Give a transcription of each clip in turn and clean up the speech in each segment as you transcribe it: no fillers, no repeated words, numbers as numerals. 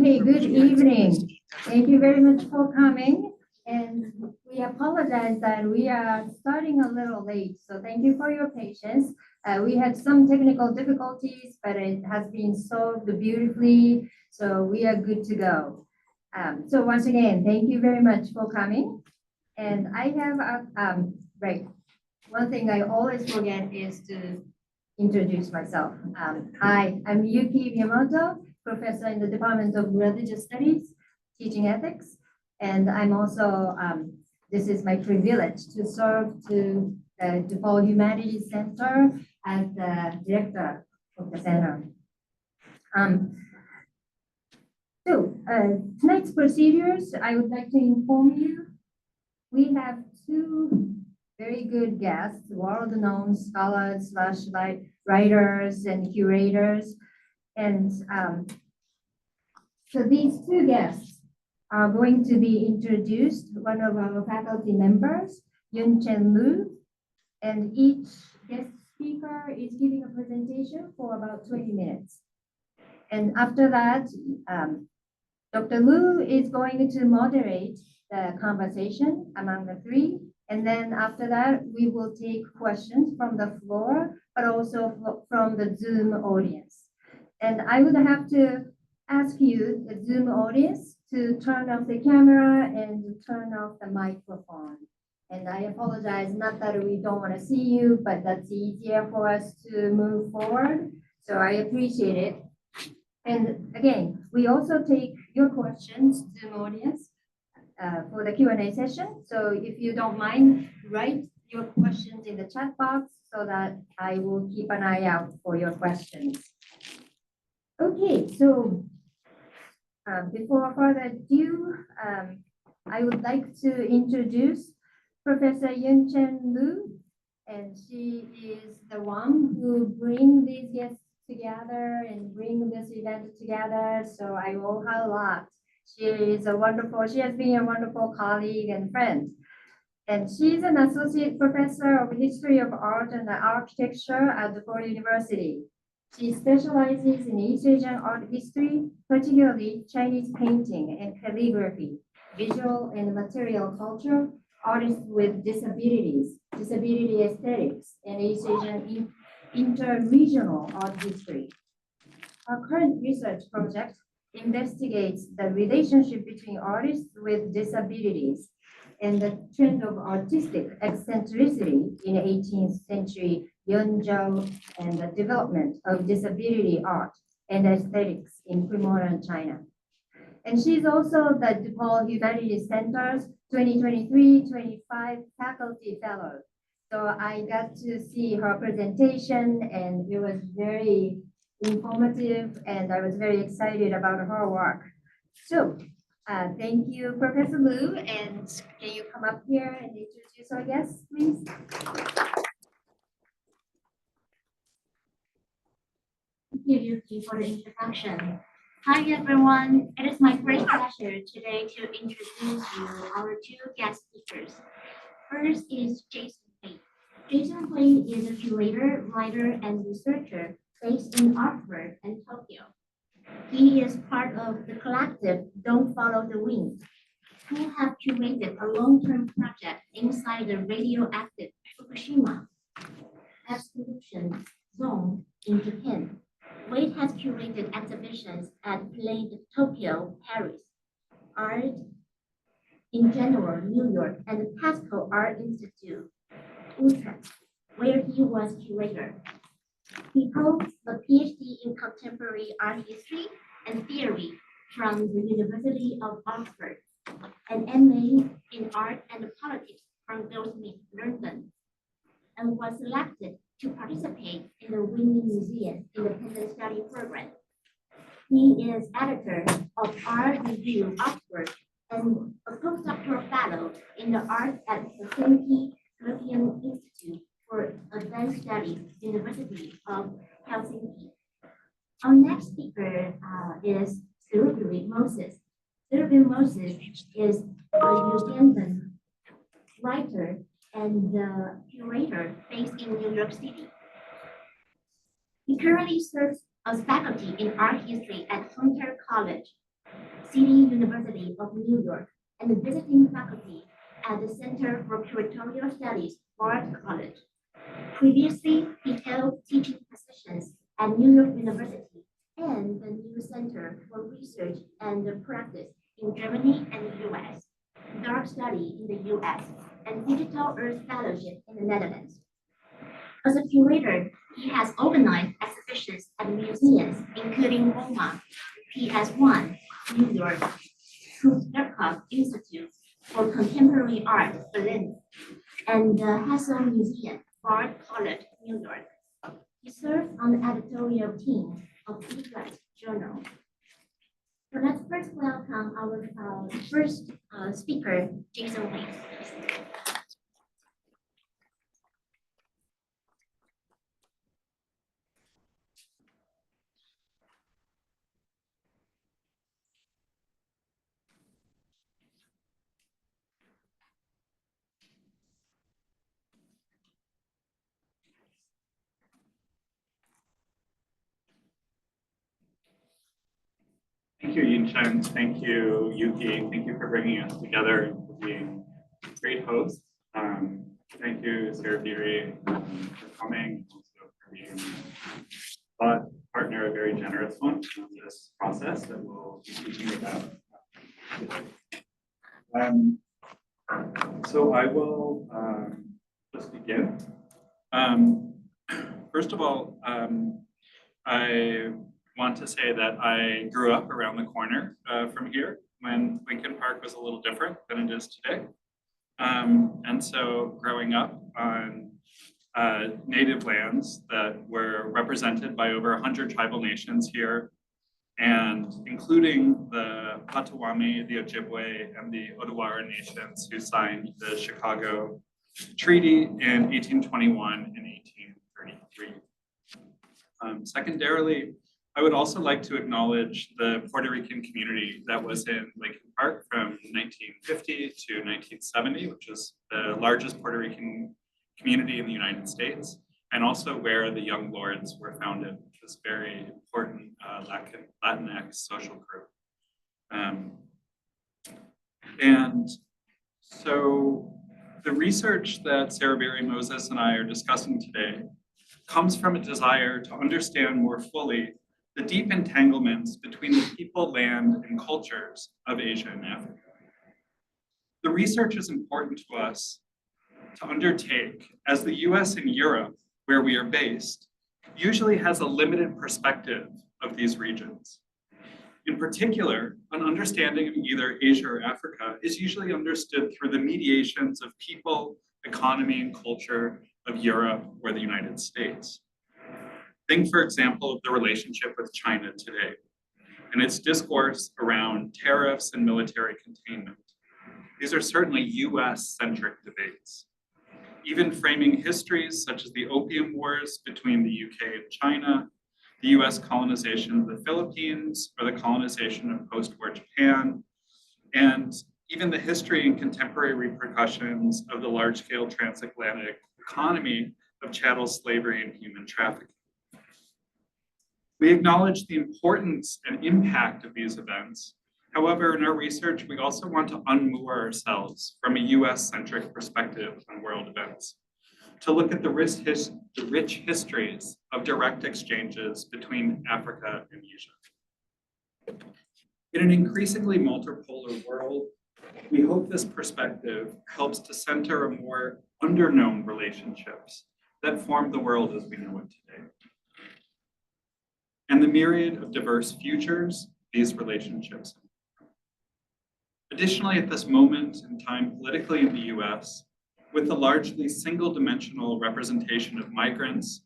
Okay, good evening. Thank you very much for coming. And we apologize that we are starting a little late, so thank you for your patience. We had some technical difficulties, but it has been solved beautifully, so we are good to go. So once again, thank you very much for coming. And I have, one thing I always forget is to introduce myself. Hi, I'm Yuki Miyamoto, professor in the Department of Religious Studies, teaching ethics. And I'm also, this is my privilege to serve to the DePaul Humanities Center as the director of the center. Tonight's procedures, I would like to inform you, we have two very good guests, world-known scholars / writers and curators. And so these two guests are going to be introduced, one of our faculty members, Yun-chen Lu, and each guest speaker is giving a presentation for about 20 minutes. And after that, Dr. Lu is going to moderate the conversation among the three. And then after that, we will take questions from the floor, but also from the Zoom audience. And I would have to ask you, the Zoom audience, to turn off the camera and turn off the microphone. And I apologize, not that we don't want to see you, but that's easier for us to move forward. So I appreciate it. And again, we also take your questions, Zoom audience, for the Q&A session. So if you don't mind, write your questions in the chat box so that I will keep an eye out for your questions. Okay, so before further ado, I would like to introduce Professor Yun-chen Lu, and she is the one who brings these guests together and bring this event together. So I owe her a lot. She has been a wonderful colleague and friend. And she's an associate professor of history of art and architecture at DePaul University. She specializes in East Asian art history, particularly Chinese painting and calligraphy, visual and material culture, artists with disabilities, disability aesthetics, and East Asian inter-regional art history. Our current research project investigates the relationship between artists with disabilities and the trend of artistic eccentricity in 18th century Yun-chen and the development of disability art and aesthetics in pre-modern China. And she's also the DePaul Humanities Center's 2023-25 faculty fellow. So I got to see her presentation and it was very informative, and I was very excited about her work. So thank you, Professor Lu, and can you come up here and introduce our guests, please? Thank you, Yuki, for the introduction. Hi, everyone. It is my great pleasure today to introduce you our two guest speakers. First is Jason Waite. Jason Waite is a curator, writer, and researcher based in Oxford and Tokyo. He is part of the collective Don't Follow the Wind, who have curated a long-term project inside the radioactive Fukushima exclusion zone in Japan. Waite has curated exhibitions at Plain Tokyo, Paris, Art in General, New York, and the Pasco Art Institute, Utrecht, where he was curator. He holds a PhD in contemporary art history and theory from the University of Oxford, an MA in art and politics from Goldsmiths, London, and was selected to participate in the Women Museum Independent Study Program. He is editor of Art Review Oxford and a postdoctoral fellow in the art at the Helsinki European Institute for Advanced Studies, University of Helsinki. Our next speaker is Serubiri Moses. Serubiri Moses is a Ugandan writer and curator based in New York City. He currently serves as faculty in art history at Hunter College. City University of New York, and the visiting faculty at the Center for Curatorial Studies, Bard College. Previously, he held teaching positions at New York University and the New Center for Research and Practice in Germany and the US, Dark Study in the US, and Digital Earth Fellowship in the Netherlands. As a curator, he has organized exhibitions at museums, including MoMA, PS1, New York, Krupp Institute for Contemporary Art, Berlin, and the Hassel Museum, Bard College, New York. He served on the editorial team of Egret Journal. So let's first welcome our first speaker, Jason Waite. Thank you, Yun-chen. Thank you, Yuki. Thank you for bringing us together and for being great hosts. Thank you, Serubiri, for coming, also for being a thought partner, a very generous one in this process that we'll be speaking about today. So I will just begin. First of all, I want to say that I grew up around the corner from here when Lincoln Park was a little different than it is today. And so growing up on native lands that were represented by over 100 tribal nations here, and including the Potawatomi, the Ojibwe, and the Odawa nations who signed the Chicago Treaty in 1821 and 1833. Secondarily, I would also like to acknowledge the Puerto Rican community that was in Lincoln Park from 1950 to 1970, which is the largest Puerto Rican community in the United States, and also where the Young Lords were founded, which was a very important Latinx social group. And so the research that Serubiri, Moses, and I are discussing today comes from a desire to understand more fully the deep entanglements between the people, land, and cultures of Asia and Africa. The research is important to us to undertake as the US and Europe, where we are based, usually has a limited perspective of these regions. In particular, an understanding of either Asia or Africa is usually understood through the mediations of people, economy, and culture of Europe or the United States. Think, for example, of the relationship with China today and its discourse around tariffs and military containment. These are certainly US-centric debates. Even framing histories such as the Opium Wars between the UK and China, the US colonization of the Philippines, or the colonization of post-war Japan, and even the history and contemporary repercussions of the large-scale transatlantic economy of chattel slavery and human trafficking. We acknowledge the importance and impact of these events. However, in our research, we also want to unmoor ourselves from a US-centric perspective on world events, to look at the rich histories of direct exchanges between Africa and Asia. In an increasingly multipolar world, we hope this perspective helps to center a more underknown relationships that form the world as we know it today, and the myriad of diverse futures these relationships. Additionally, at this moment in time politically in the US, with the largely single-dimensional representation of migrants,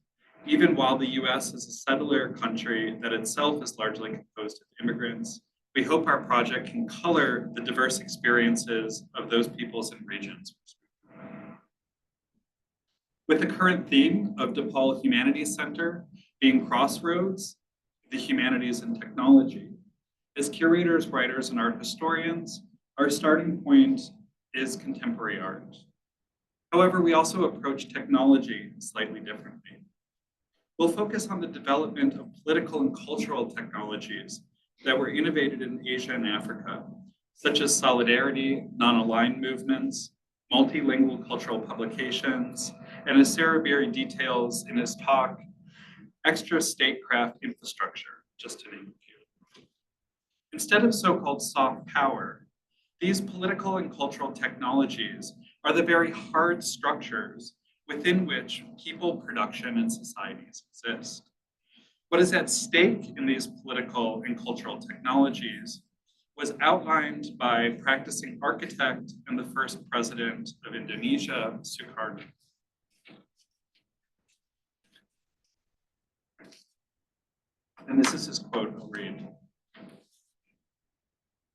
even while the US is a settler country that itself is largely composed of immigrants, we hope our project can color the diverse experiences of those peoples and regions. With the current theme of DePaul Humanities Center being Crossroads, the Humanities and Technology, as curators, writers, and art historians, our starting point is contemporary art. However, we also approach technology slightly differently. We'll focus on the development of political and cultural technologies that were innovated in Asia and Africa, such as solidarity, non-aligned movements, multilingual cultural publications, and as Serubiri details in his talk, extra statecraft infrastructure, just to name a few. Instead of so-called soft power, these political and cultural technologies are the very hard structures within which people, production, and societies exist. What is at stake in these political and cultural technologies was outlined by practicing architect and the first president of Indonesia, Sukarno. And this is his quote, I'll read.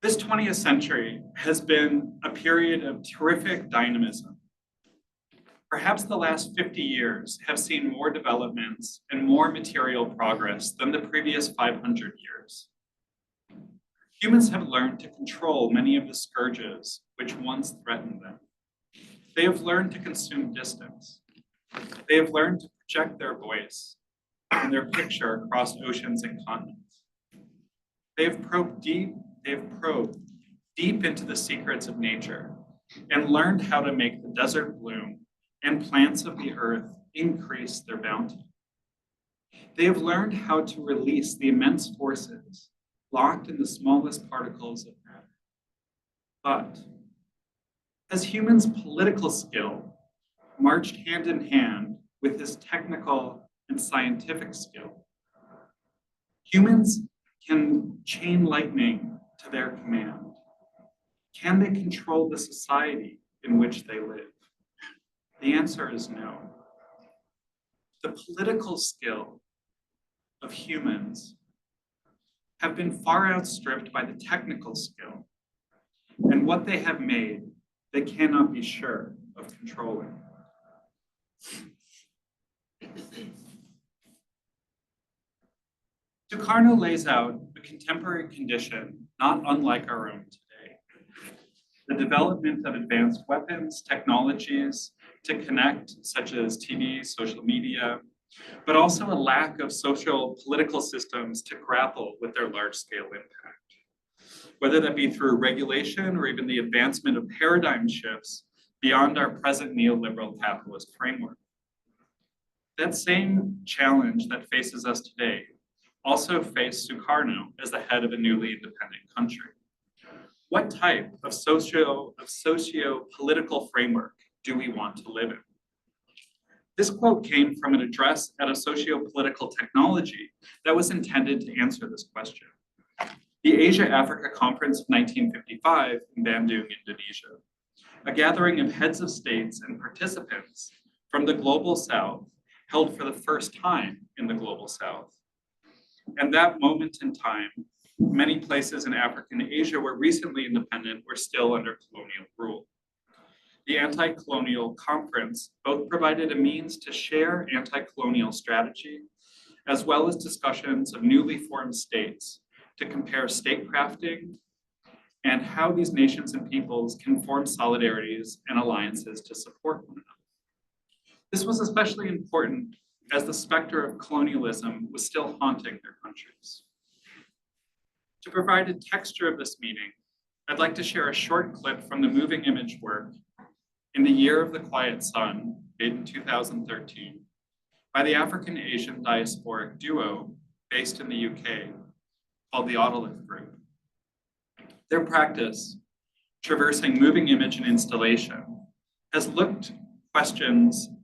This 20th century has been a period of terrific dynamism. Perhaps the last 50 years have seen more developments and more material progress than the previous 500 years. Humans have learned to control many of the scourges which once threatened them. They have learned to consume distance. They have learned to project their voice and their picture across oceans and continents. They have probed deep into the secrets of nature and learned how to make the desert bloom and plants of the earth increase their bounty. They have learned how to release the immense forces locked in the smallest particles of matter. But has humans' political skill marched hand in hand with his technical and scientific skill? Humans can chain lightning to their command. Can they control the society in which they live? The answer is no. The political skill of humans have been far outstripped by the technical skill, and what they have made, they cannot be sure of controlling. Sukarno lays out a contemporary condition not unlike our own today. The development of advanced weapons, technologies to connect, such as TV, social media, but also a lack of social political systems to grapple with their large-scale impact, whether that be through regulation or even the advancement of paradigm shifts beyond our present neoliberal capitalist framework. That same challenge that faces us today also faced Sukarno as the head of a newly independent country. What type of socio-political framework do we want to live in? This quote came from an address at a socio-political technology that was intended to answer this question. The Asia-Africa Conference of 1955 in Bandung, Indonesia, a gathering of heads of states and participants from the Global South, held for the first time in the Global South. And that moment in time, many places in Africa and Asia were recently independent were still under colonial rule. The anti-colonial conference both provided a means to share anti-colonial strategy, as well as discussions of newly formed states to compare statecrafting and how these nations and peoples can form solidarities and alliances to support one another. This was especially important as the specter of colonialism was still haunting their countries. To provide a texture of this meeting, I'd like to share a short clip from the moving image work In the Year of the Quiet Sun, made in 2013, by the African Asian diasporic duo based in the UK called the Autolith Group. Their practice, traversing moving image and installation, has looked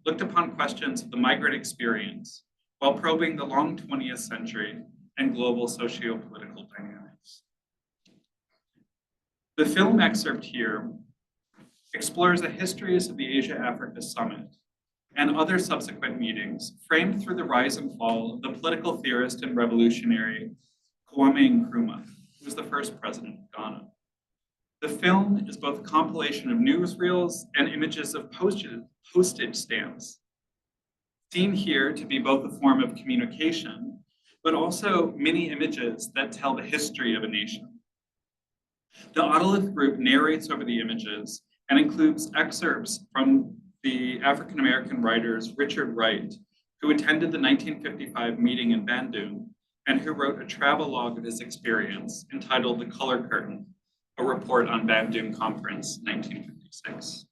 upon questions of the migrant experience while probing the long 20th century and global socio-political dynamics. The film excerpt here explores the histories of the Asia-Africa Summit and other subsequent meetings framed through the rise and fall of the political theorist and revolutionary Kwame Nkrumah, who was the first president of Ghana. The film is both a compilation of newsreels and images of postage stamps, seen here to be both a form of communication, but also mini images that tell the history of a nation. The Autolith Group narrates over the images and includes excerpts from the African-American writers Richard Wright, who attended the 1955 meeting in Bandung and who wrote a travelogue of his experience entitled The Color Curtain, a report on Bandung Conference, 1956.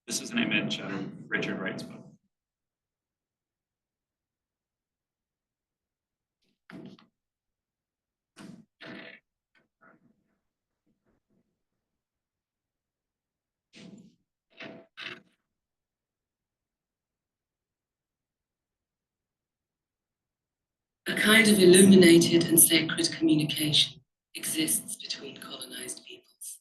This is an image of Richard Wright's book. A kind of illuminated and sacred communication exists between colonized peoples.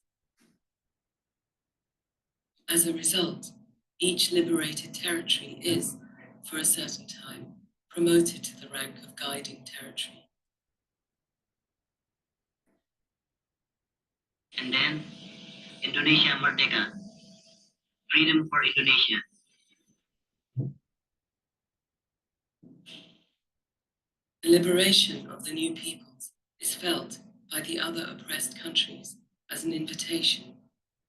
As a result, each liberated territory is, for a certain time, promoted to the rank of guiding territory. And then, Indonesia Merdeka, freedom for Indonesia. The liberation of the new peoples is felt by the other oppressed countries as an invitation,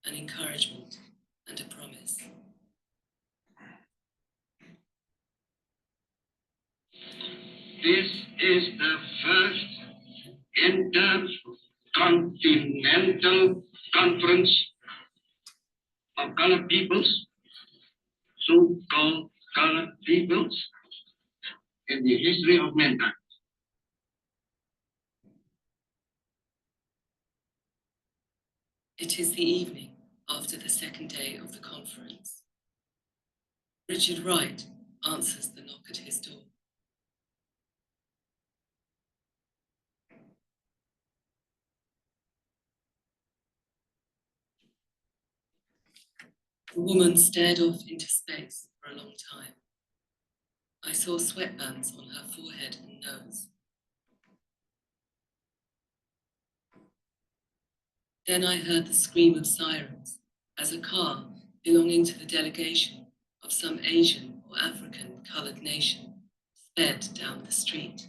an encouragement, and a promise. This is the first intercontinental conference of colored peoples, so-called colored peoples, in the history of mankind. It is the evening after the second day of the conference. Richard Wright answers the knock at his door. The woman stared off into space for a long time. I saw sweatbands on her forehead and nose. Then I heard the scream of sirens as a car belonging to the delegation of some Asian or African colored nation sped down the street,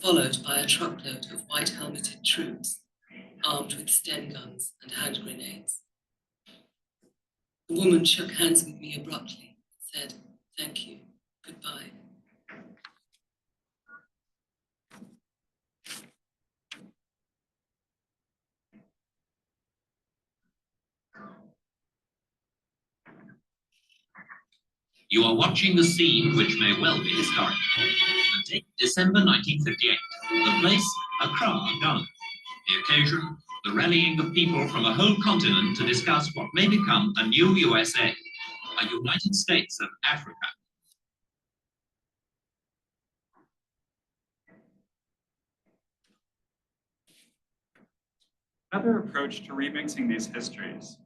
followed by a truckload of white-helmeted troops armed with Sten guns and hand grenades. The woman shook hands with me abruptly and said, "Thank you, goodbye." You are watching the scene, which may well be historic. And take December 1958. The place, Accra, Ghana. The occasion, the rallying of people from a whole continent to discuss what may become a new USA, a United States of Africa. Another approach to remixing these histories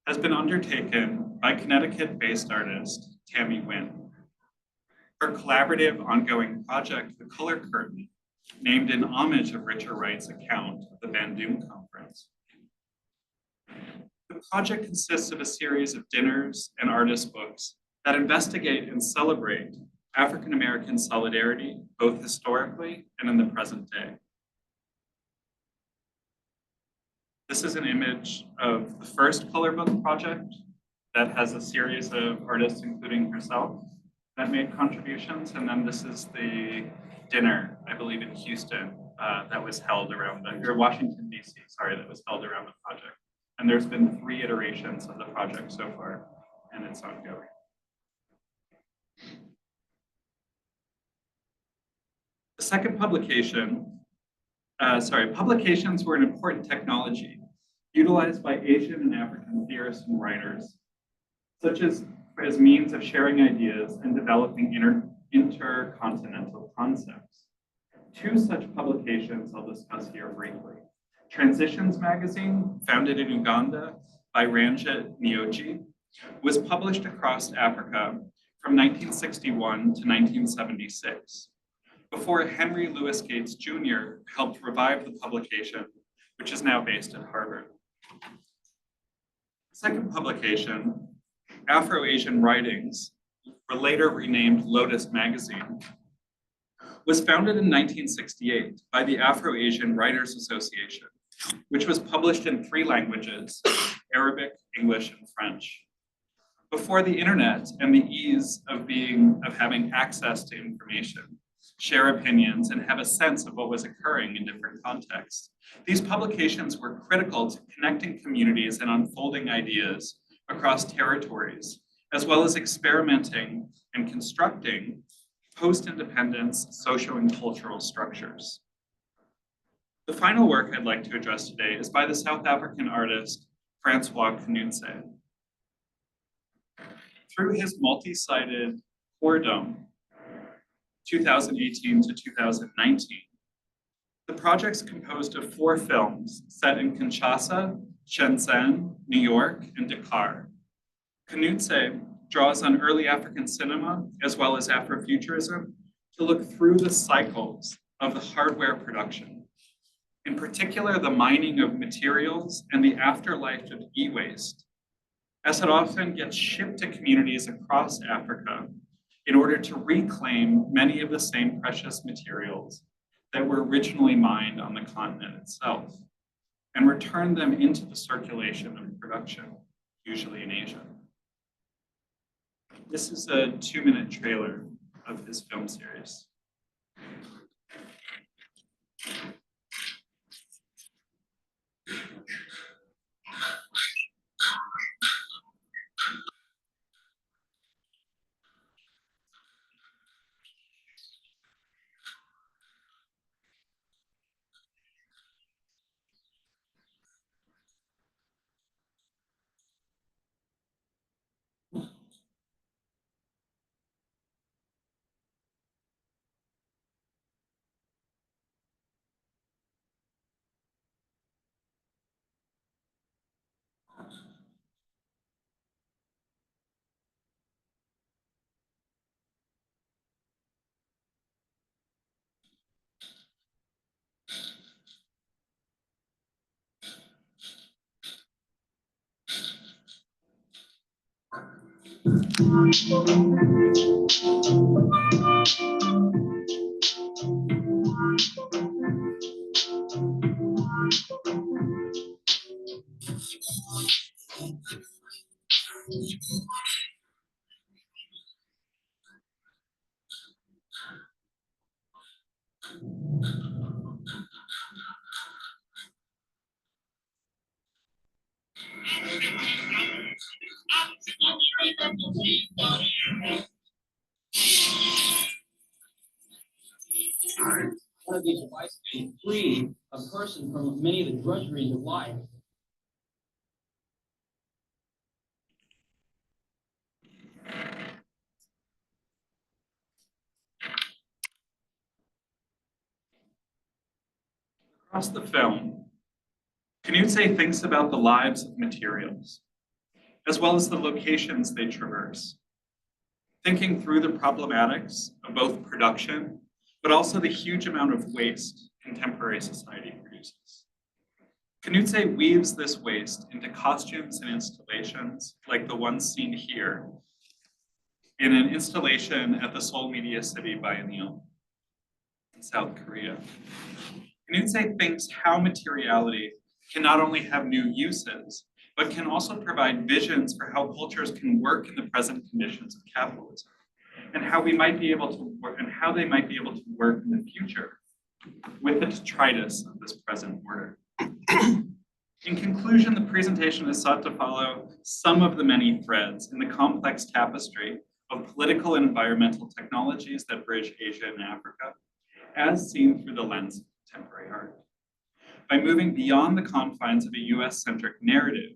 has been undertaken by Connecticut-based artist Tammy Wynn. Her collaborative ongoing project, The Color Curtain, named in homage of Richard Wright's account of the Bandung Conference. The project consists of a series of dinners and artist books that investigate and celebrate African-American solidarity, both historically and in the present day. This is an image of the first color book project that has a series of artists, including herself, that made contributions. And then this is the dinner, I believe in Houston, that was held around or Washington, DC, sorry, that was held around the project. And there's been 3 iterations of the project so far, and it's ongoing. The second publication, publications were an important technology utilized by Asian and African theorists and writers, such as means of sharing ideas and developing intercontinental concepts. 2 such publications I'll discuss here briefly. Transitions magazine, founded in Uganda by Ranjit Nioji, was published across Africa from 1961 to 1976, before Henry Louis Gates Jr. helped revive the publication, which is now based at Harvard. Second publication, Afro-Asian Writings, or later renamed Lotus Magazine, was founded in 1968 by the Afro-Asian Writers Association, which was published in 3 languages, Arabic, English, and French. Before the internet and the ease of having access to information, share opinions, and have a sense of what was occurring in different contexts, these publications were critical to connecting communities and unfolding ideas across territories, as well as experimenting and constructing post-independence social and cultural structures. The final work I'd like to address today is by the South African artist Francois Knudse. Through his multi-sided Dome, 2018 to 2019, the project's composed of 4 films set in Kinshasa, Shenzhen, New York, and Dakar. Knudse draws on early African cinema, as well as Afrofuturism, to look through the cycles of the hardware production. In particular, the mining of materials and the afterlife of e-waste, as it often gets shipped to communities across Africa in order to reclaim many of the same precious materials that were originally mined on the continent itself and return them into the circulation of production, usually in Asia. This is a 2-minute trailer of his film series. One of these devices can free a person from many of the drudgeries of life. Across the film, Knudse thinks about the lives of materials, as well as the locations they traverse, thinking through the problematics of both production, but also the huge amount of waste contemporary society produces. Knudse weaves this waste into costumes and installations like the one seen here in an installation at the Seoul Media City Biennial in South Korea. Knudse thinks how materiality can not only have new uses, but can also provide visions for how cultures can work in the present conditions of capitalism, and how we might be able to work, and how they might be able to work in the future with the detritus of this present order. In conclusion, the presentation is sought to follow some of the many threads in the complex tapestry of political and environmental technologies that bridge Asia and Africa, as seen through the lens of contemporary art. By moving beyond the confines of a US-centric narrative,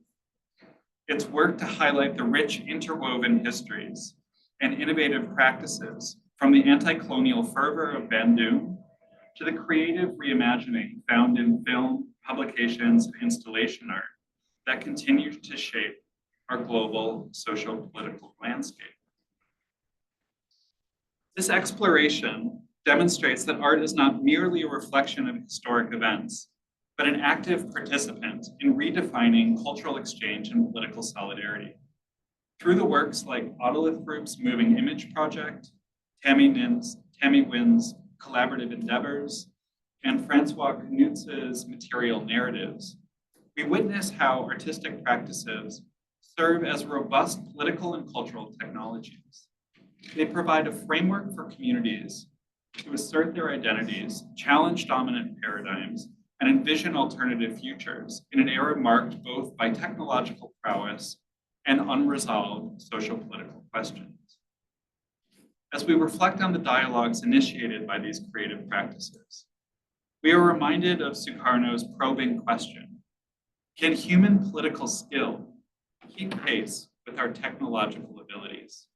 it's work to highlight the rich interwoven histories and innovative practices from the anti-colonial fervor of Bandung to the creative reimagining found in film, publications, and installation art that continue to shape our global socio-political landscape. This exploration demonstrates that art is not merely a reflection of historic events, but an active participant in redefining cultural exchange and political solidarity. Through the works like Autolith Group's Moving Image Project, Tammy Nguyen's Collaborative Endeavors, and Francois Knudse's Material Narratives, we witness how artistic practices serve as robust political and cultural technologies. They provide a framework for communities to assert their identities, challenge dominant paradigms, and envision alternative futures in an era marked both by technological prowess and unresolved social-political questions. As we reflect on the dialogues initiated by these creative practices, we are reminded of Sukarno's probing question: can human political skill keep pace with our technological abilities?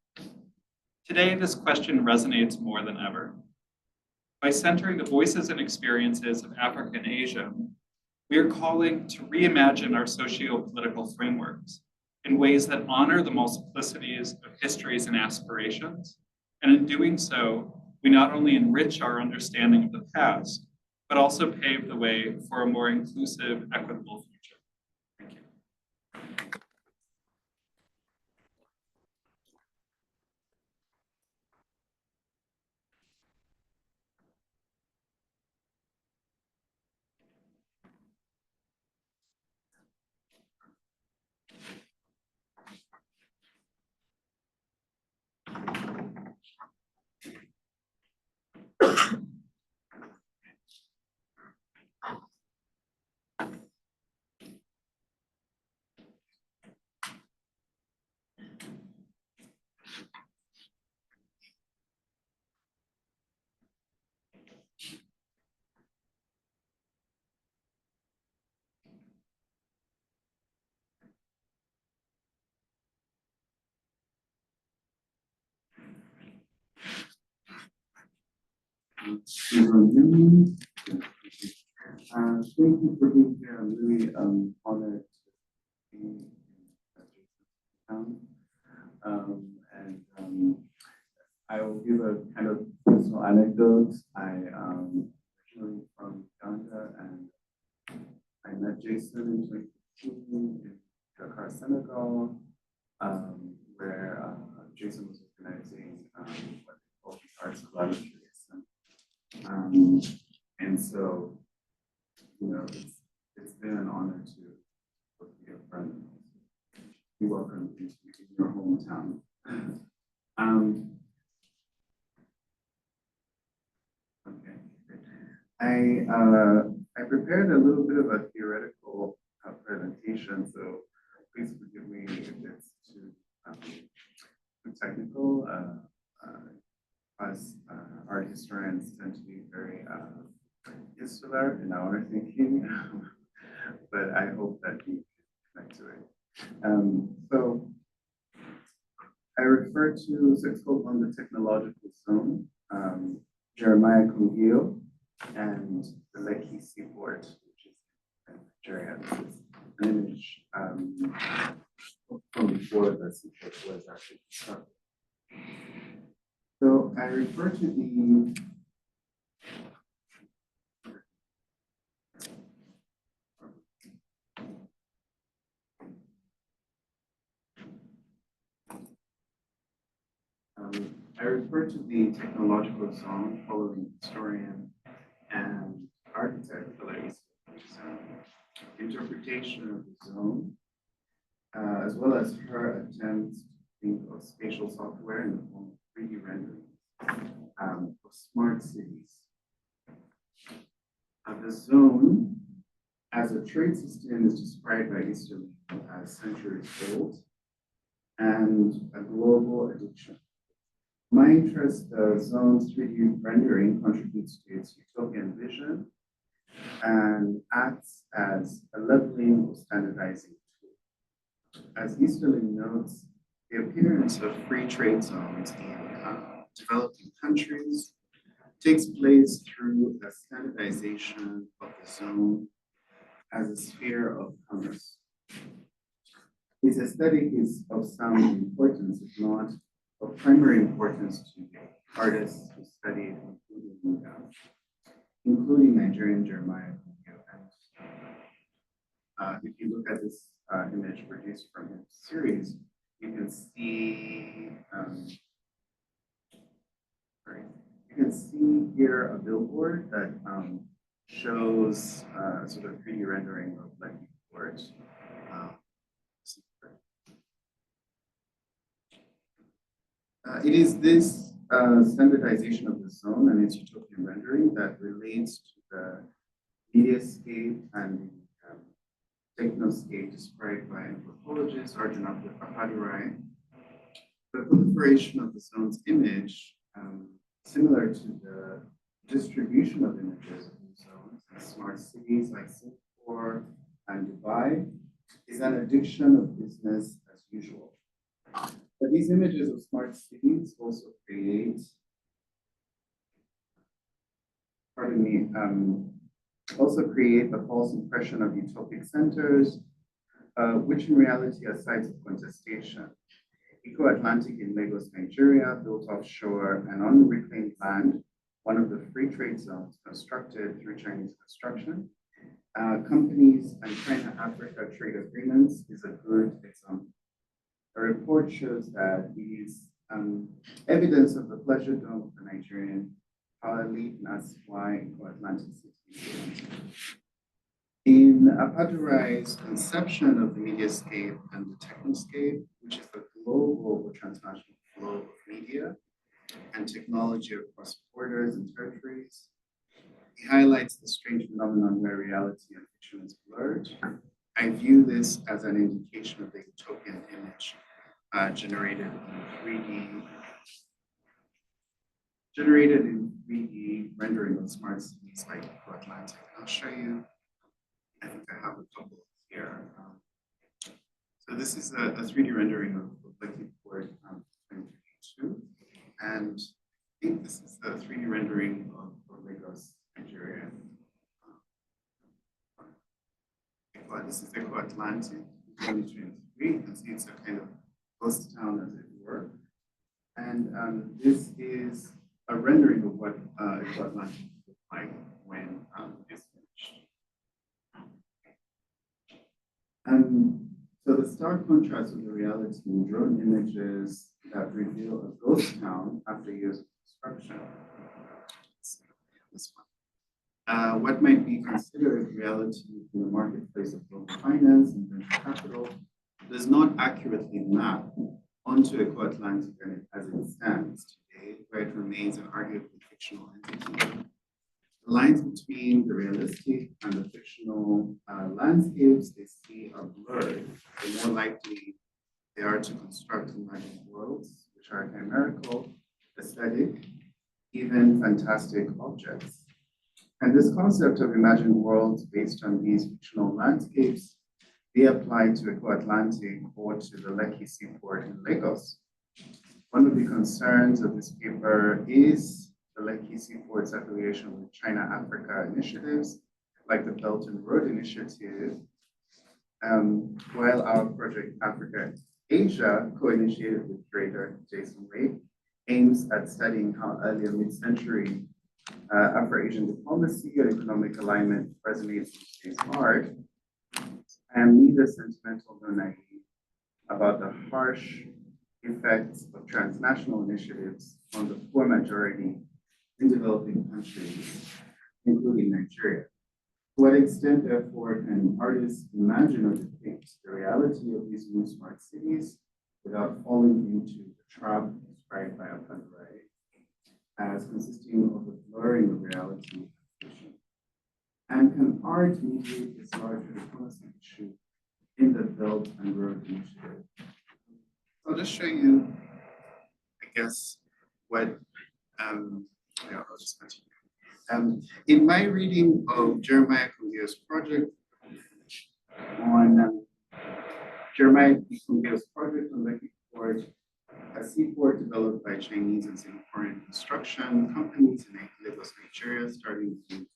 Today, this question resonates more than ever. By centering the voices and experiences of Africa and Asia, we are calling to reimagine our socio-political frameworks in ways that honor the multiplicities of histories and aspirations. And in doing so, we not only enrich our understanding of the past, but also pave the way for a more inclusive, equitable future. Thank you. Thank you for being here. I'm really honored to be in town. I will give a kind of personal anecdote. I originally from Uganda, and I met Jason in 2015 in Dakar, Senegal, where Jason was organizing what they call the Arts Collaboration. And so, you know, it's been an honor to be a friend. Be welcome in your hometown. Okay. I prepared a little bit of a theoretical presentation, so please forgive me if it's too technical. Us art historians tend to be very insular in our thinking, but I hope that you can connect to it. So I refer to it's called On the Technological Zone, Jeremiah Kungio, and the Lekki Seaport, which is in Nigeria. This is an image from before the seaport was actually constructed. So I refer to the technological zone following historian and architect Hilaire's interpretation of the zone, as well as her attempts to think of spatial software in the form of 3D renderings of smart cities. The zone as a trade system is described by Easterlin as centuries old and a global addiction. My interest, the zone's 3D rendering contributes to its utopian vision and acts as a leveling or standardizing tool. As Easterlin notes, the appearance of free trade zones in developing countries takes place through a standardization of the zone as a sphere of commerce. Its aesthetic is of some importance, if not of primary importance to artists who studied, including Nigerian Jeremiah Kungio. And if you look at this image produced from his series, you can see here a billboard that shows sort of 3D rendering of Lekki Port. It is this standardization of the zone and its utopian rendering that relates to the mediascape and technoscape described by anthropologist Arjun Appadurai. The proliferation of the zone's image, similar to the distribution of images in zones in smart cities like Singapore and Dubai, is an addiction of business as usual. But these images of smart cities also create, the false impression of utopic centers, which in reality are sites of contestation. Eco-Atlantic in Lagos, Nigeria, built offshore and on reclaimed land, one of the free trade zones constructed through Chinese construction. Companies and China-Africa trade agreements is a good example. A report shows that these evidence of the pleasure dome of the Nigerian power elite, and that's why Eco-Atlantic City. In Appadurai's conception of the mediascape and the technoscape, which is the global or transnational flow of media and technology across borders and territories, he highlights the strange phenomenon where reality and fiction is blurred. I view this as an indication of the utopian image generated in 3D rendering of smart cities like Eco-Atlantic. I'll show you. I think I have a couple here. So this is a 3D rendering of Waite Port 2022, and I think this is the 3D rendering of Lagos, Nigeria. This is Eco-Atlantic 2023. You can see it's a kind of ghost town, as it were. And this is a rendering of what Eco-Atlantic looked like when it's finished. So the stark contrast with the reality in drone images that reveal a ghost town after years of construction. This one. What might be considered reality in the marketplace of global finance and venture capital does not accurately map onto Eco-Atlantic as it stands today, where it remains an arguably fictional entity. The lines between the realistic and the fictional landscapes they see are blurred. The more likely they are to construct imagined worlds, which are chimerical, aesthetic, even fantastic objects. And this concept of imagined worlds based on these fictional landscapes, they apply to Eco-Atlantic or to the Lekki Seaport in Lagos. One of the concerns of this paper is the Lekki Seaport's affiliation with China-Africa initiatives, like the Belt and Road Initiative, while our project Africa Asia, co-initiated with curator Jason Waite, aims at studying how earlier mid-century Afro-Asian diplomacy and economic alignment resonates with today's art. And neither sentimental nor naive about the harsh effects of transnational initiatives on the poor majority in developing countries, including Nigeria. To what extent, therefore, can artists imagine or depict the reality of these new smart cities without falling into the trap described by Appadurai as consisting of the blurring of reality and fiction? And can art mediate this larger diplomacy issue in the Belt and Road Initiative? I'll just show you, I guess, what, yeah, I'll just continue. In my reading of Jeremiah Kungio's project on Lekki Port, a seaport developed by Chinese and Singaporean construction companies in Lagos, Nigeria, starting in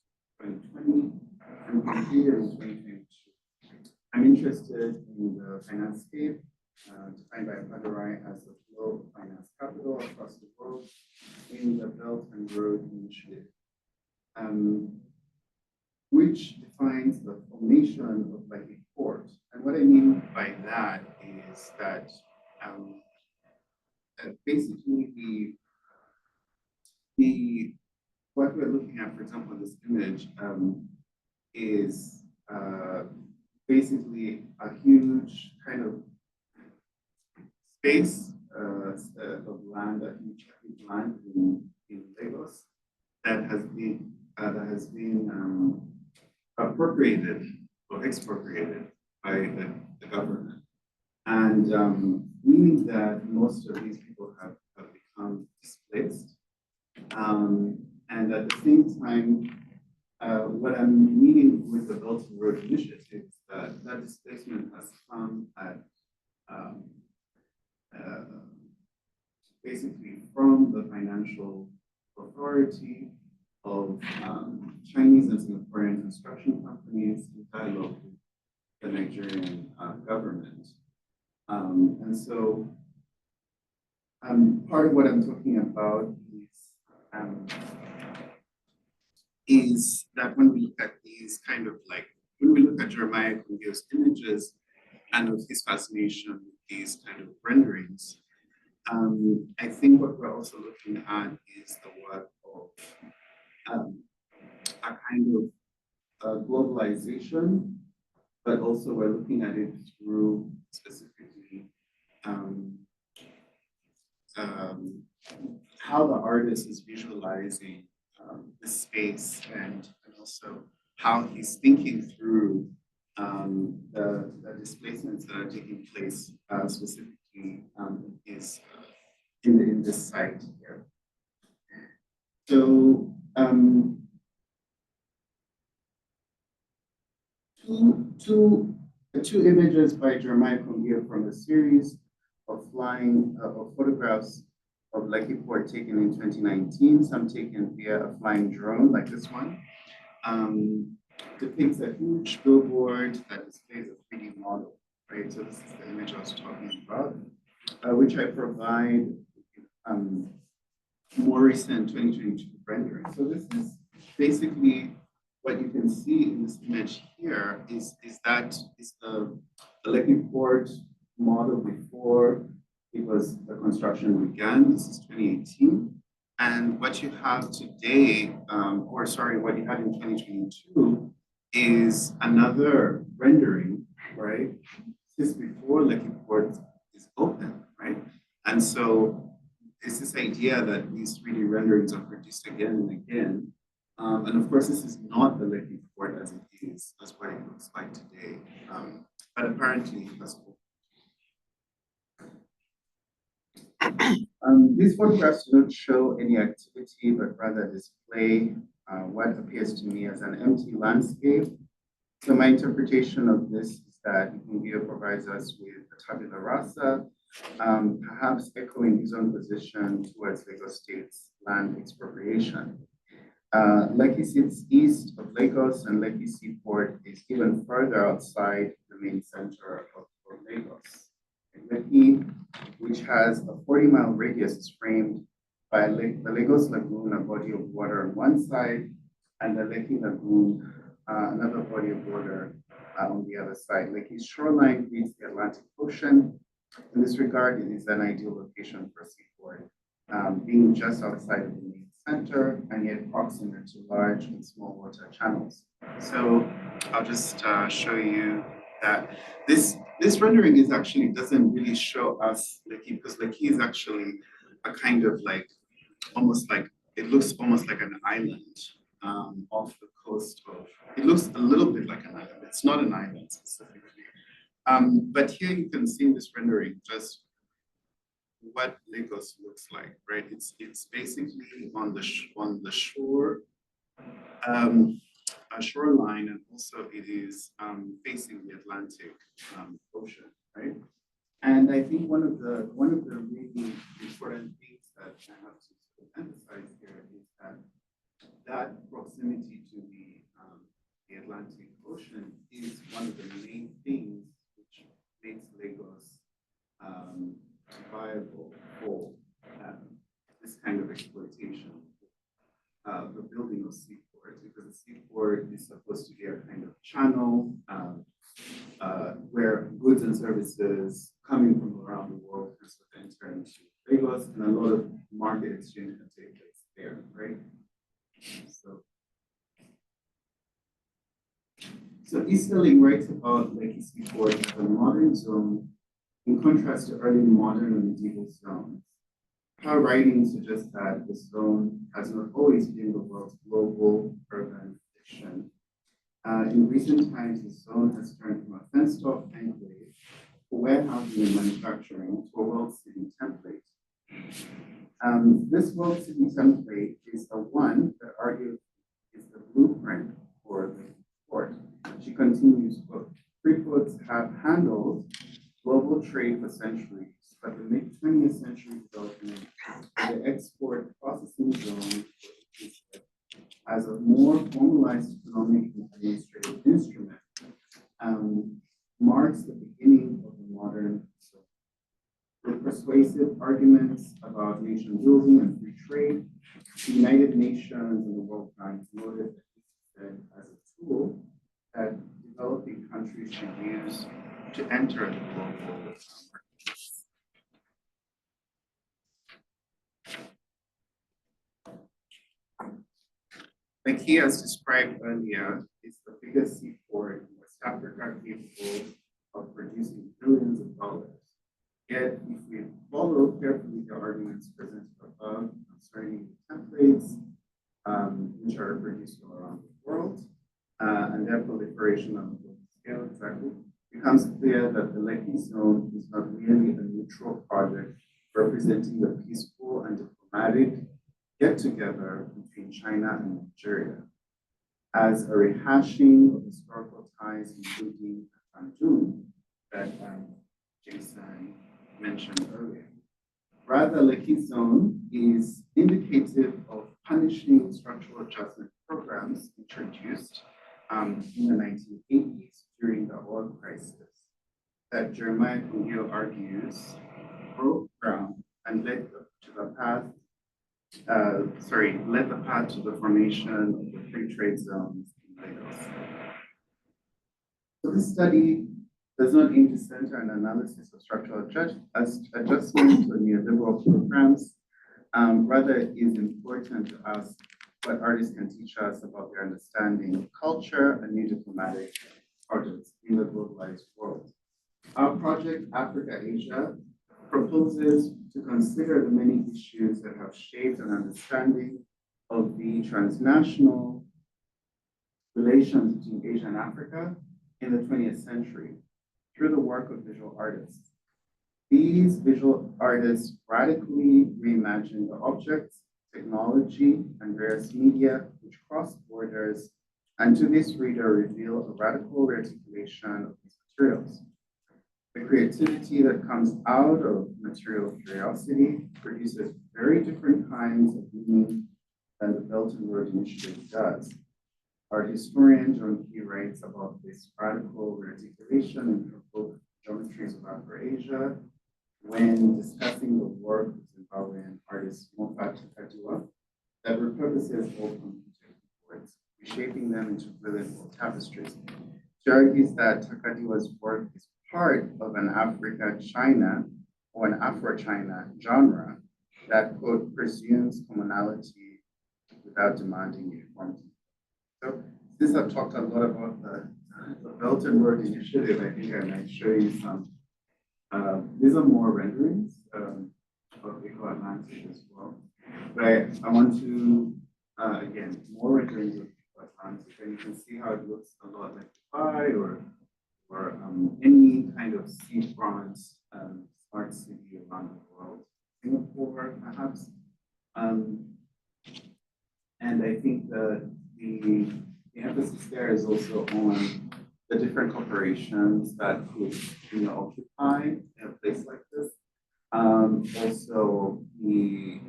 2020 and completed in 2022. I'm interested in the financecape, defined by Appadurai as the flow of finance capital across the world in the Belt and Road Initiative, which defines the formation of Lekki Port. And what I mean by that is that basically what we're looking at, for example, in this image, is basically a huge kind of space of land, a huge land in Lagos that has been appropriated or expropriated by the government. And meaning that most of these people have become displaced. And at the same time, what I'm meaning with the Belt and Road Initiative is that displacement has come at basically from the financial authority of Chinese and Singaporean construction companies in dialogue with the Nigerian government. And so part of what I'm talking about is that when we look at these kind of like, when we look at Jeremiah Kungio's images and of his fascination with these kind of renderings, I think what we're also looking at is the work of a kind of globalization, but also we're looking at it through specifically how the artist is visualizing the space and also how he's thinking through the displacements that are taking place specifically in this site here. So two images by Jeremiah Kungio from a series of photographs of Lekki Port taken in 2019, some taken via a flying drone like this one, depicts a huge billboard that displays a 3D model, right? So this is the image I was talking about, which I provide more recent 2022 rendering. So this is basically what you can see in this image here is the Lekki Port model before the construction began. This is 2018. And what you have today, what you had in 2022 is another rendering, right? This is before Lekki Port is open, right? And so it's this idea that these 3D renderings are produced again and again. And of course, this is not the Lekki Port as it is, as what it looks like today. But apparently it has these photographs do not show any activity, but rather display what appears to me as an empty landscape. So my interpretation of this is that Kungio provides us with a tabula rasa, perhaps echoing his own position towards Lagos State's land expropriation. Lekki sits east of Lagos, and Lekki Seaport is even further outside the main center of Lagos. Lekki, which has a 40-mile radius, is framed by the Lagos Lagoon, a body of water on one side, and the Lekki Lagoon, another body of water on the other side. Lekki's shoreline meets the Atlantic Ocean. In this regard, it is an ideal location for a seaport, being just outside of the main center and yet proximate to large and small water channels. So I'll just show you that this rendering is actually doesn't really show us Lekki, because Lekki is actually a kind of like it looks almost like an island off the coast of. It looks a little bit like an island. It's not an island specifically, but here you can see in this rendering just what Lagos looks like, right? It's basically on the shore. A shoreline, and also it is facing the Atlantic Ocean, right? And I think one of the really important things that I have to sort of emphasize here is that proximity to the Atlantic Ocean is one of the main things which makes Lagos viable for this kind of exploitation, the building of seaport, because the seaport is supposed to be a kind of channel where goods and services coming from around the world can sort of enter into Lagos, and a lot of market exchange can take place there, right? So Easterling writes about Lekki Seaport as a modern zone in contrast to early modern and medieval zones. Her writing suggests that the zone has not always been the world's global urban fiction. In recent times, the zone has turned from a fenced-off enclave for warehousing and manufacturing to a world city template. This world city template is the one that arguably is the blueprint for the port. She continues, quote, free ports have handled global trade for centuries, but the mid-20th century development of the export processing zone as a more formalized economic and administrative instrument marks the beginning of the modern zone. With persuasive arguments about nation building and free trade, the United Nations and the World Bank noted that this is as a tool that developing countries should use to enter the global market. Like he has described earlier, is the biggest seaport in West Africa capable of producing billions of dollars. Yet, if we follow carefully the arguments presented above concerning templates, which are produced all around the world, and their proliferation on a global scale, exactly, it becomes clear that the Lekki Zone is not merely a neutral project representing the peaceful and diplomatic get-together between China and Nigeria, as a rehashing of historical ties, including Banjul, that Jason mentioned earlier. Rather, Lekki Zone is indicative of punishing structural adjustment programs introduced in the 1980s during the oil crisis that Jeremiah Kungil argues broke ground and led the path to the formation of the free trade zones in Lagos. So this study does not aim to center an analysis of structural adjustments or neoliberal programs. Rather, it is important to ask what artists can teach us about their understanding of culture and new diplomatic projects in the globalized world. Our project, Africa-Asia, proposes to consider the many issues that have shaped an understanding of the transnational relations between Asia and Africa in the 20th century through the work of visual artists. These visual artists radically reimagine the objects, technology, and various media which cross borders, and to this reader reveal a radical rearticulation of these materials. The creativity that comes out of material curiosity produces very different kinds of meaning than the Belt and Road Initiative does. Art historian John Key writes about this radical rearticulation in her book, Geometries of Afro-Asia, when discussing the work of Zimbabwean artist Moffat Takadiwa that repurposes old computer boards, reshaping them into brilliant tapestries. She argues that Takadiwa's work is part of an Africa-China or an Afro-China genre that, quote, presumes commonality without demanding uniformity. So since I've talked a lot about the Belt and Road Initiative, I think I might show you some. These are more renderings of Eco-Atlantic as well. But I want to, again, more renderings of Eco-Atlantic, and you can see how it looks a lot like Dubai or any kind of seafront smart city around the world. Singapore, perhaps. And I think the emphasis there is also on the different corporations that could occupy in a place like this. Also the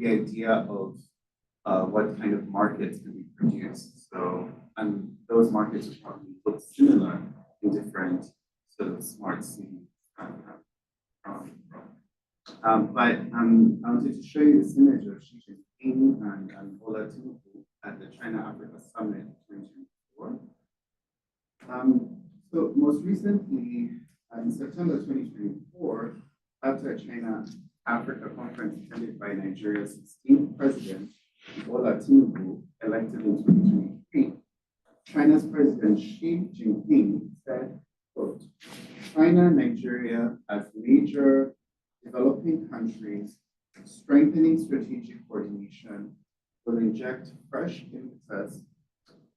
idea of what kind of markets can be produced. So, and those markets will probably look similar in different sort of smart cities. But I wanted to show you this image of Xi Jinping and Bola Tinubu at the China-Africa Summit 2024. So most recently, in September 2024, after a China-Africa conference attended by Nigeria's 16th president, Bola Tinubu, elected in 2023, China's President Xi Jinping said, quote, China and Nigeria as major developing countries, strengthening strategic coordination will inject fresh impetus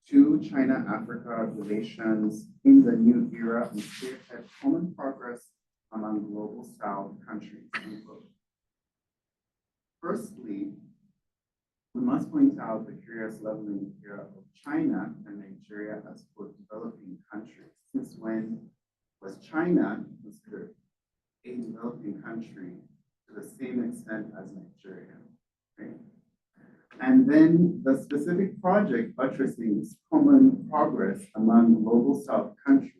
to China-Africa relations in the new era and spearhead common progress among global South countries. Firstly, we must point out the curious leveling here of China and Nigeria as both developing countries. Since when was China considered a developing country to the same extent as Nigeria? Right? And then the specific project buttressing this common progress among global South countries,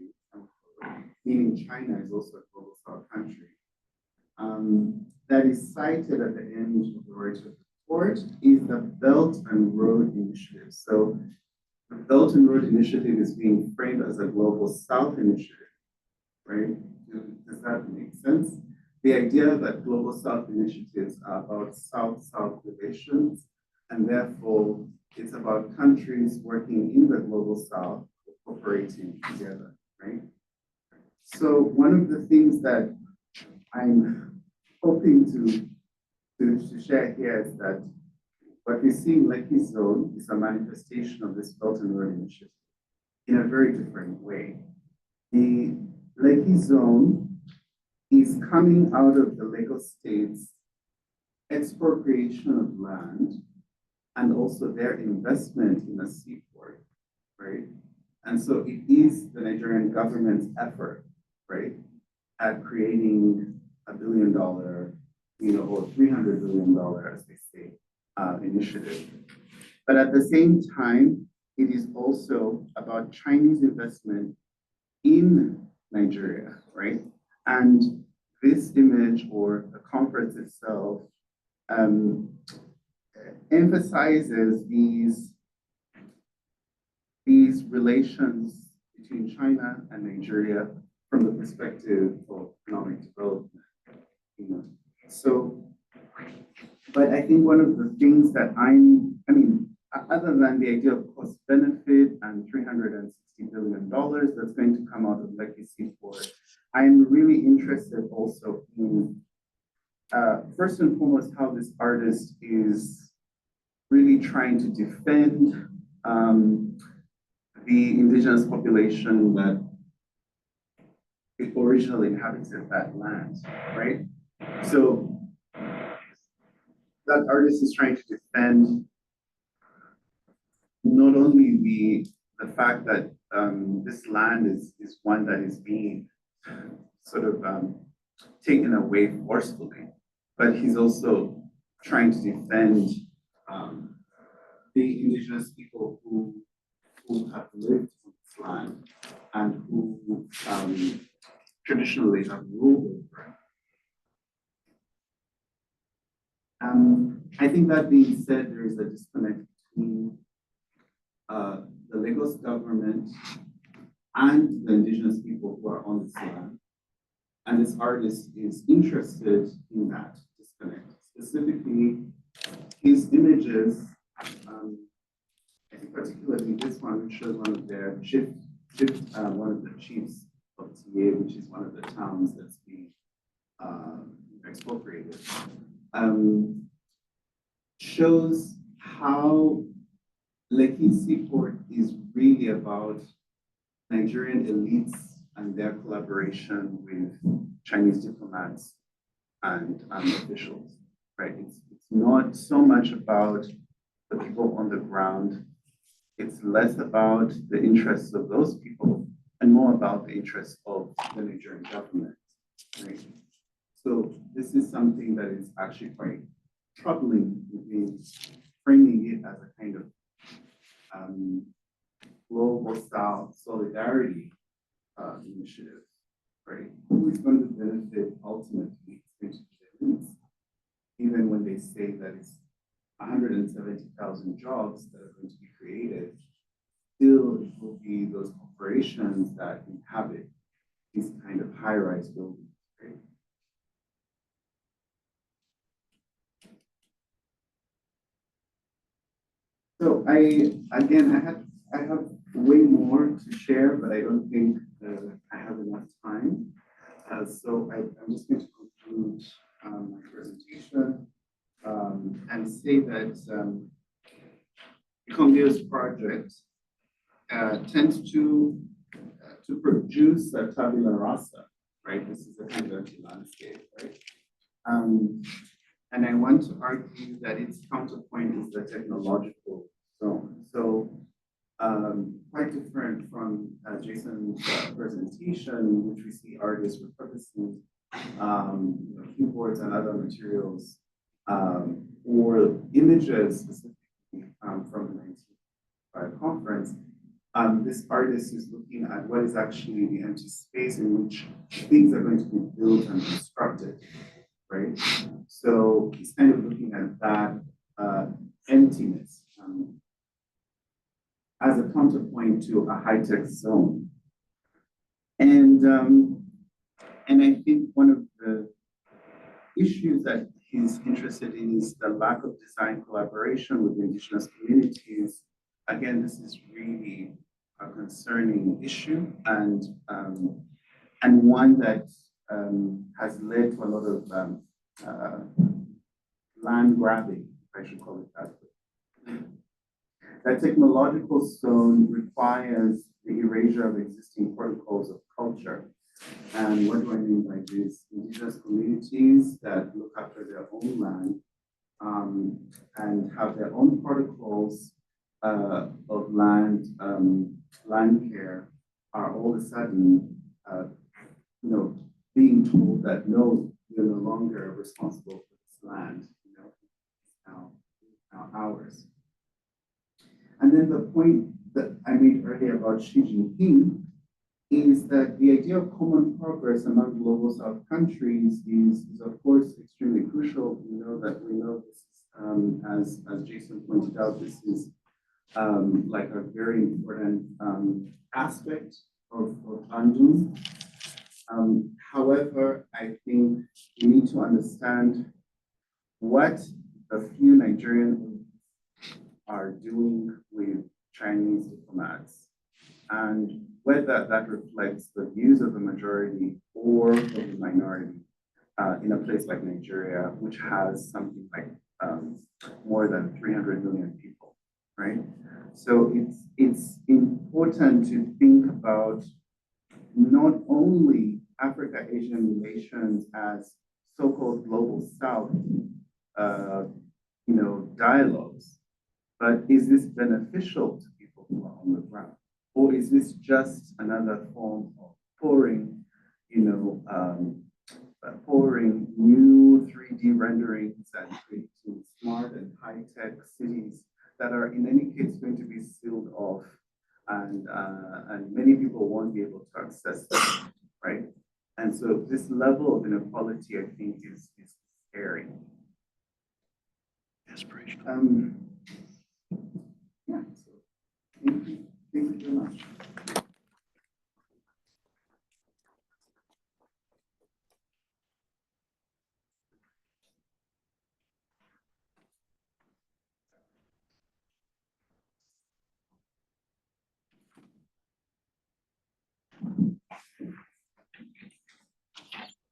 meaning China is also a global South country, that is cited at the end of the Reuters report is the Belt and Road Initiative. So the Belt and Road Initiative is being framed as a global South initiative, right? Does that make sense? The idea that global South initiatives are about South-South relations, and therefore it's about countries working in the global South, cooperating together, right? So one of the things that I'm hoping to share here is that what we see in Lekki Zone is a manifestation of this Belt and Road Initiative in a very different way. The Lekki Zone is coming out of the Lagos State's expropriation of land and also their investment in a seaport, right? And so it is the Nigerian government's effort, right, at creating $1 billion, or $300 billion, as they say, initiative. But at the same time, it is also about Chinese investment in Nigeria, right? And this image or the conference itself emphasizes these relations between China and Nigeria from the perspective of economic development. So, but I think one of the things that other than the idea of cost benefit and $360 billion that's going to come out of Lekki Seaport, I'm really interested also in, first and foremost, how this artist is really trying to defend the indigenous population that originally inhabited that land, right? So that artist is trying to defend not only the fact that this land is one that is being sort of taken away forcefully, but he's also trying to defend the indigenous people who have lived on this land and who traditionally have ruled over it. I think that being said, there is a disconnect between the Lagos government and the indigenous people who are on this land. And this artist is interested in that disconnect. Specifically, his images, I think particularly this one, which shows one of their one of the chiefs of TA, which is one of the towns that's being expropriated, shows how Lekki Seaport is really about Nigerian elites and their collaboration with Chinese diplomats and officials, right? It's not so much about the people on the ground. It's less about the interests of those people and more about the interests of the Nigerian government, right? So this is something that is actually quite troubling in framing it as a kind of global South solidarity initiative, right? Who is going to benefit ultimately? It's going to be the elites, even when they say that it's 170,000 jobs that are going to be created, still it will be those corporations that inhabit these kind of high-rise buildings, right? So I have way more to share, but I don't think I have enough time. I'm just going to conclude my presentation and say that Congo's project tends to produce a tabula rasa, right? This is a kind of empty landscape, right? And I want to argue that its counterpoint is the technological zone. So quite different from Jason's presentation, in which we see artists repurposing keyboards and other materials or images specifically from the 1995 conference. This artist is looking at what is actually the empty space in which things are going to be built and constructed, right? So he's kind of looking at that emptiness as a counterpoint to a high-tech zone. And I think one of the issues that he's interested in is the lack of design collaboration with indigenous communities. Again, this is really a concerning issue and one that has led to a lot of land grabbing, if I should call it that way. That technological zone requires the erasure of existing protocols of culture. And what do I mean by this? Indigenous communities that look after their own land and have their own protocols of land care are all of a sudden, being told that no, you're no longer responsible for this land. It's now ours. And then the point that I made earlier about Xi Jinping is that the idea of common progress among global South countries is of course extremely crucial. We know this as Jason pointed out, this is like a very important aspect of Bandung. However, I think we need to understand what a few Nigerian are doing with Chinese diplomats and whether that reflects the views of the majority or of the minority in a place like Nigeria, which has something like more than 300 million people, right? So it's important to think about not only Africa-Asian relations as so-called global South, dialogues, but is this beneficial to people who are on the ground? Or is this just another form of pouring new 3D renderings and creating smart and high-tech cities that are in any case going to be sealed off and many people won't be able to access them, right? And so this level of inequality, I think, is scary. Aspirational. Yeah, so thank you very much.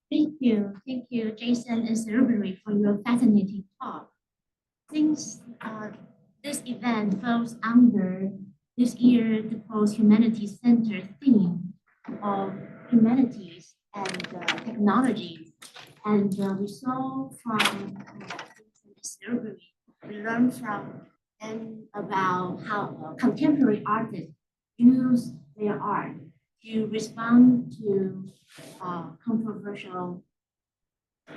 Thank you, Jason and Serubiri, for your fascinating talk. Since this event falls under this year the Post-Humanity Center theme of humanities and technology, and we saw from Serubiri, we learned from them about how contemporary artists use their art to respond to controversial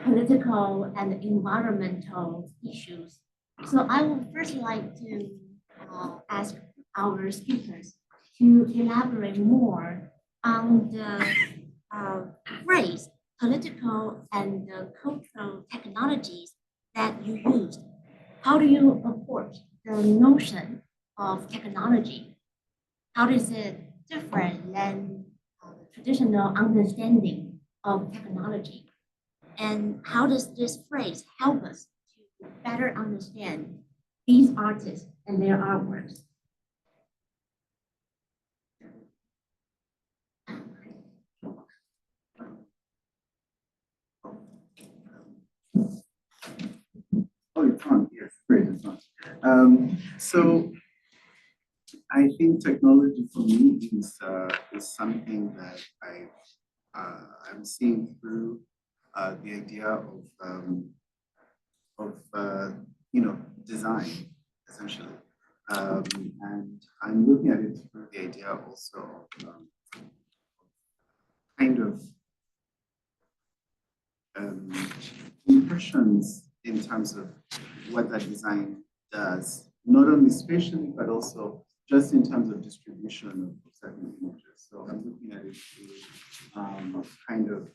political and environmental issues. So I would first like to ask our speakers to elaborate more on the phrase political and cultural technologies that you used. How do you apport the notion of technology? How is it different than traditional understanding of technology? And how does this phrase help us to better understand these artists and their artworks? Oh, it's on. Yes, great, it's on. So I think technology for me is something that I'm seeing through the idea of design essentially, and I'm looking at it through the idea also of kind of impressions in terms of what that design does, not only spatially, but also just in terms of distribution of certain images. So I'm looking at it through kind of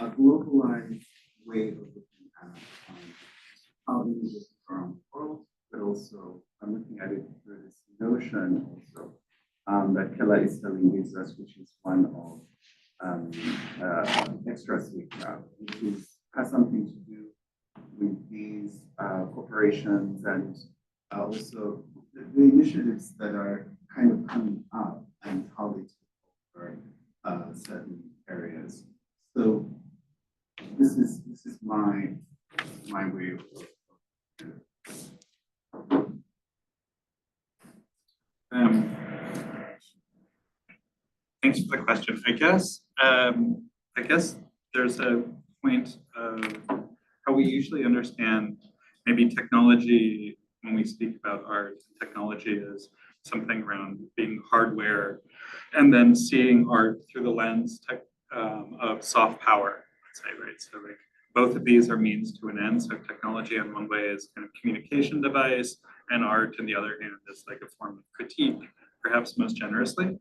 a globalized way of looking at how images are around the world, but also I'm looking at it through this notion also that Kela Istalin gives us, which is one of extra statecraft, which has something to do with these corporations and also the initiatives that are kind of coming up and how they take over certain areas. So this is my way of Thanks for the question. I guess there's a point of how we usually understand maybe technology when we speak about art. Technology is something around being hardware, and then seeing art through the lens of soft power, let's say, right? So like both of these are means to an end. So technology in one way is kind of communication device, and art in the other hand is like a form of critique, perhaps most generously.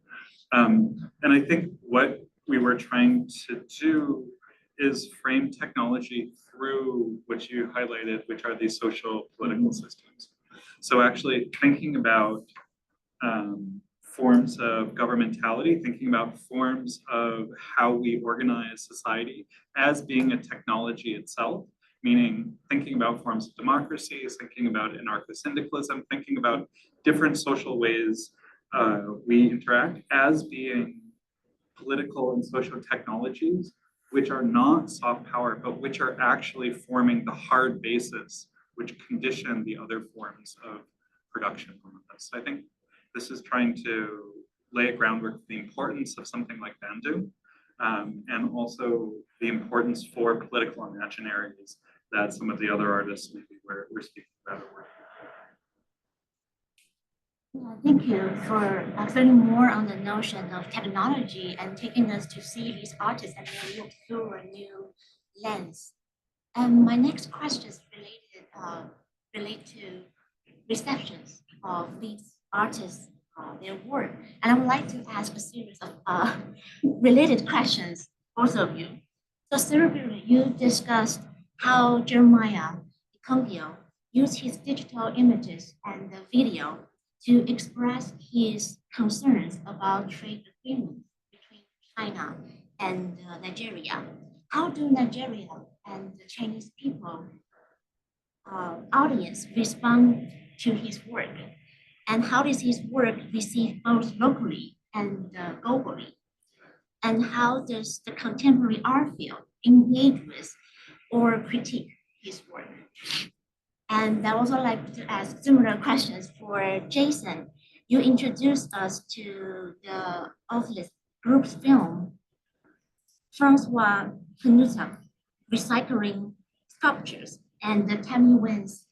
And I think what we were trying to do is frame technology through what you highlighted, which are these social political systems. So actually thinking about forms of governmentality, thinking about forms of how we organize society as being a technology itself, meaning thinking about forms of democracy, thinking about anarcho-syndicalism, thinking about different social ways we interact as being political and social technologies, which are not soft power, but which are actually forming the hard basis which condition the other forms of production from us. So I think this is trying to lay a groundwork for the importance of something like Bandu, and also the importance for political imaginaries that some of the other artists maybe we're speaking about are working. Thank you for explaining more on the notion of technology and taking us to see these artists and then look through a new lens. And my next question is relate to receptions of these artists, their work. And I would like to ask a series of related questions, both of you. So Serubiri, you discussed how Jeremiah Ikongio used his digital images and the video to express his concerns about trade agreements between China and Nigeria. How do Nigeria and the Chinese people audience respond to his work? And how does his work received both locally and globally? And how does the contemporary art field engage with or critique his work? And I also like to ask similar questions for Jason. You introduced us to the Oculus Group's film, Francois Penuta, Recycling Sculptures, and the Tammy Wynn's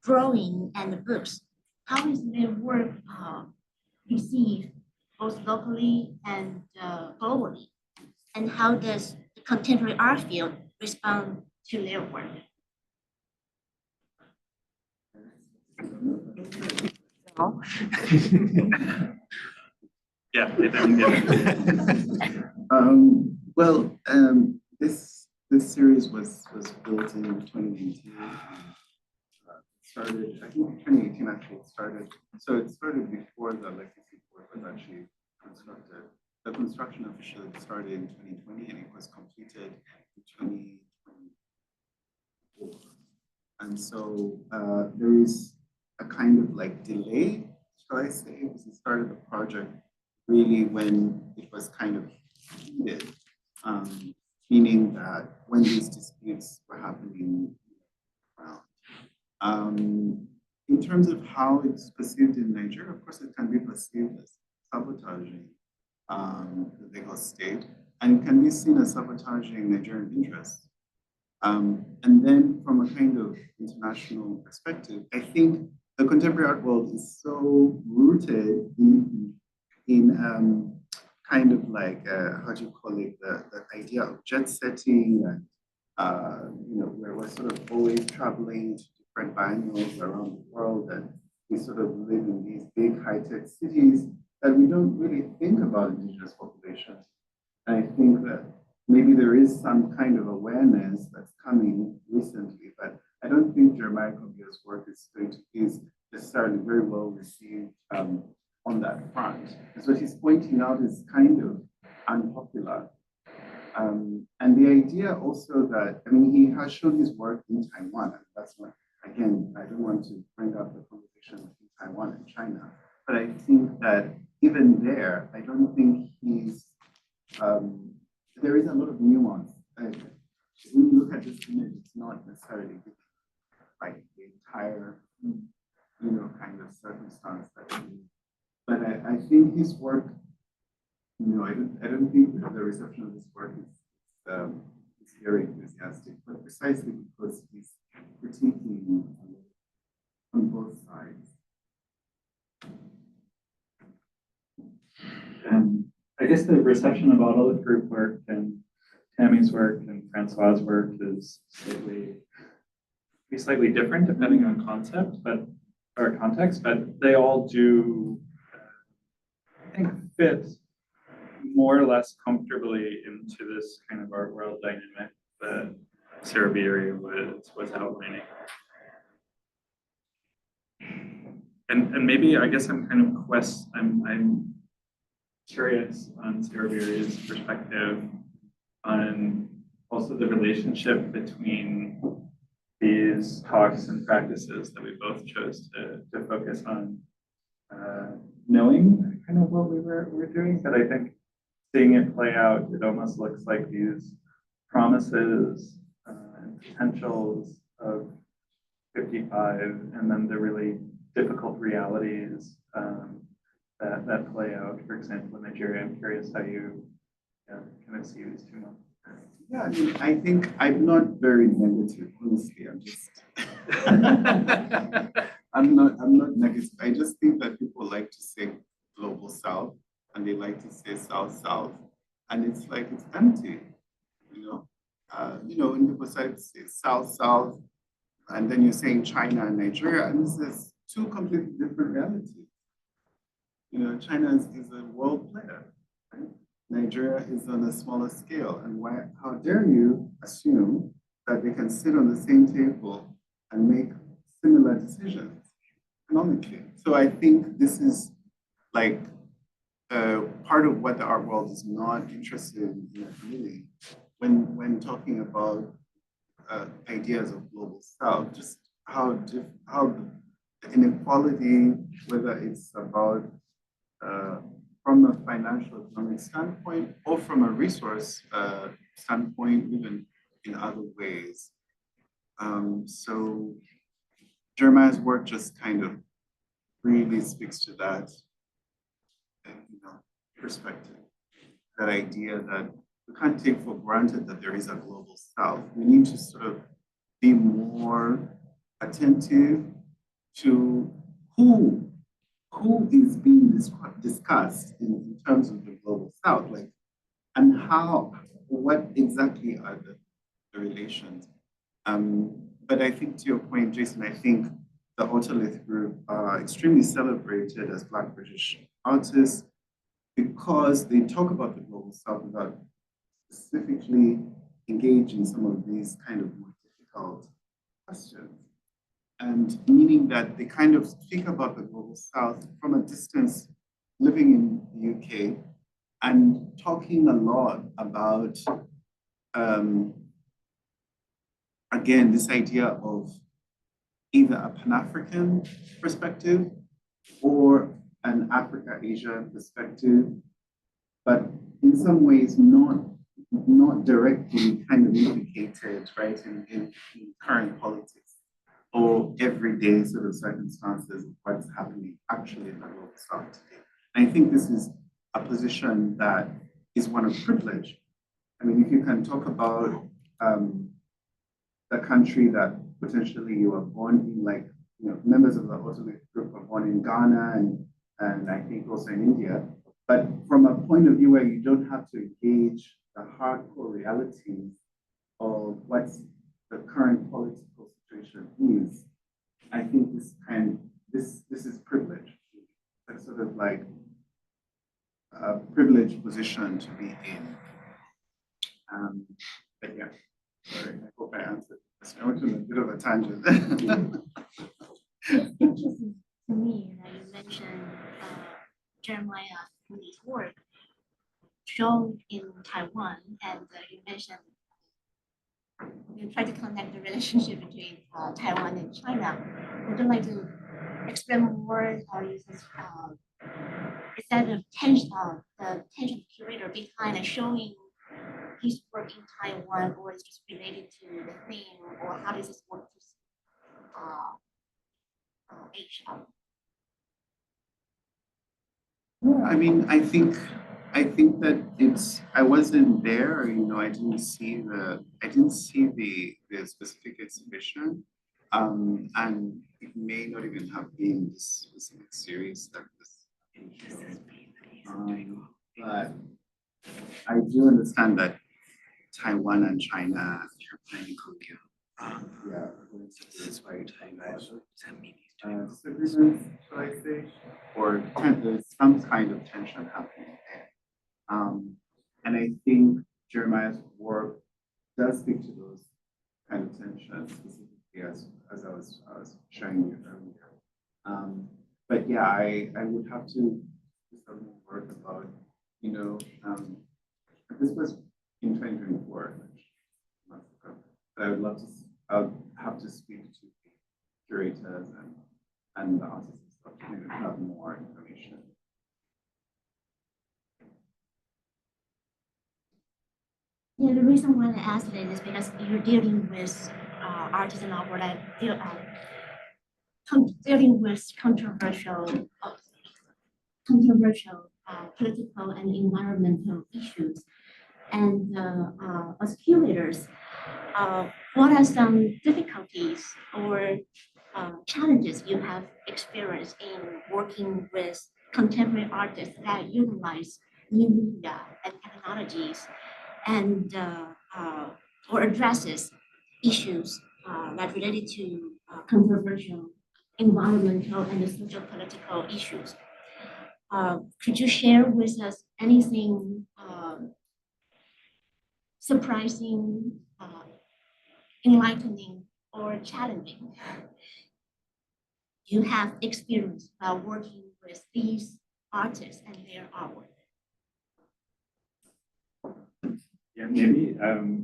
drawing and books. How is their work received both locally and globally? And how does the contemporary art field respond to their work? Yeah, they didn't get it. This series was built in 2019. Started, I think 2018 actually started. So it started before the legacy board was actually constructed. The construction officially started in 2020 and it was completed in 2024. And so there is a kind of like delay, shall I say, because it started the project really when it was kind of needed, meaning that when these disputes were happening around, In terms of how it's perceived in Nigeria, of course, it can be perceived as sabotaging the legal state, and it can be seen as sabotaging Nigerian interests. And then from a kind of international perspective, I think the contemporary art world is so rooted in kind of like, how do you call it, the idea of jet setting, and where we're sort of always traveling to different biennials around the world, and we sort of live in these big high-tech cities that we don't really think about indigenous populations. And I think that maybe there is some kind of awareness that's coming recently, but I don't think Jeremiah Kobia's work is necessarily very well received on that front. Because what he's pointing out is kind of unpopular. And the idea also that, I mean, he has shown his work in Taiwan, and that's what, again, I don't want to bring up the conversation between Taiwan and China, but I think that even there, I don't think he's, there is a lot of nuance. When you look at this image, it's not necessarily like the entire, kind of circumstance that it is. But I think his work, I don't think that the reception of his work is very enthusiastic, but precisely because he's critiquing on both sides. I guess the reception of Olive group work and Tammy's work and Francois' work is slightly different depending on context, but they all do, I think, fit more or less comfortably into this kind of art world dynamic that Serubiri was outlining. And maybe I guess I'm kind of I'm curious on Serubiri's perspective on also the relationship between these talks and practices that we both chose to focus on, knowing kind of what we were doing, but I think seeing it play out, it almost looks like these promises and potentials of 55, and then the really difficult realities that play out. For example, in Nigeria, I'm curious how you kind of see these two moments. Yeah, I mean, I think I'm not very negative, honestly. I'm just, I'm not negative. I just think that people like to say global South, and they like to say South, and it's like it's empty, when people say South, and then you're saying China and Nigeria, and this is two completely different realities. China is a world player, right? Nigeria is on a smaller scale, and how dare you assume that they can sit on the same table and make similar decisions economically? So I think this is like part of what the art world is not interested in really when talking about ideas of global South, just how the inequality, whether it's about from a financial economic standpoint or from a resource standpoint, even in other ways. So Jeremiah's work just kind of really speaks to that perspective, that idea that we can't take for granted that there is a global South. We need to sort of be more attentive to who is being discussed in terms of the global South, and what exactly are the relations. But I think to your point, Jason, I think the Autolith group are extremely celebrated as Black British artists because they talk about the global South without specifically engaging some of these kind of more difficult questions. And meaning that they kind of speak about the global South from a distance, living in the UK, and talking a lot about, again, this idea of either a Pan-African perspective or an Africa-Asia perspective, but in some ways not directly kind of implicated, right, in current politics. or everyday sort of circumstances of what's happening actually in the global south today. And I think this is a position that is one of privilege. I mean, if you can talk about the country that potentially you were born in, like, you know, members of the Ottoman group were born in Ghana and I think also in India, but from a point of view where you don't have to engage the hardcore realities of what's the current political situation is, I think this is privilege. It's sort of like a privileged position to be in. But yeah, sorry, I hope I answered this. I went on a bit of a tangent. It's interesting to me that you mentioned Jeremiah Lee's work shown in Taiwan, and you mentioned you try to connect the relationship between Taiwan and China. Would you like to explain more or use this instead of the tension curator behind showing his work in Taiwan, or is just related to the theme, or how does this work Asia? I mean, I think that I wasn't there, you know, I didn't see the specific exhibition. And it may not even have been this specific series that was being shown. But I do understand that Taiwan and China are planning disagreements, shall I say, or there's some kind of tension happening there. And I think Jeremiah's work does speak to those kind of tensions, specifically as I was showing you earlier. But yeah, I would have to do some more work about, you know, this was in 2024, months ago. But I would have to speak to the curators and the artists and stuff to have more information. Yeah, the reason why I asked it is because you're dealing with artists and art that dealing with controversial political and environmental issues. And as curators, what are some difficulties or challenges you have experienced in working with contemporary artists that utilize new media and technologies and or addresses issues that related to controversial environmental and social political issues? Could you share with us anything surprising, enlightening, or challenging you have experienced while working with these artists and their artwork? Yeah, maybe.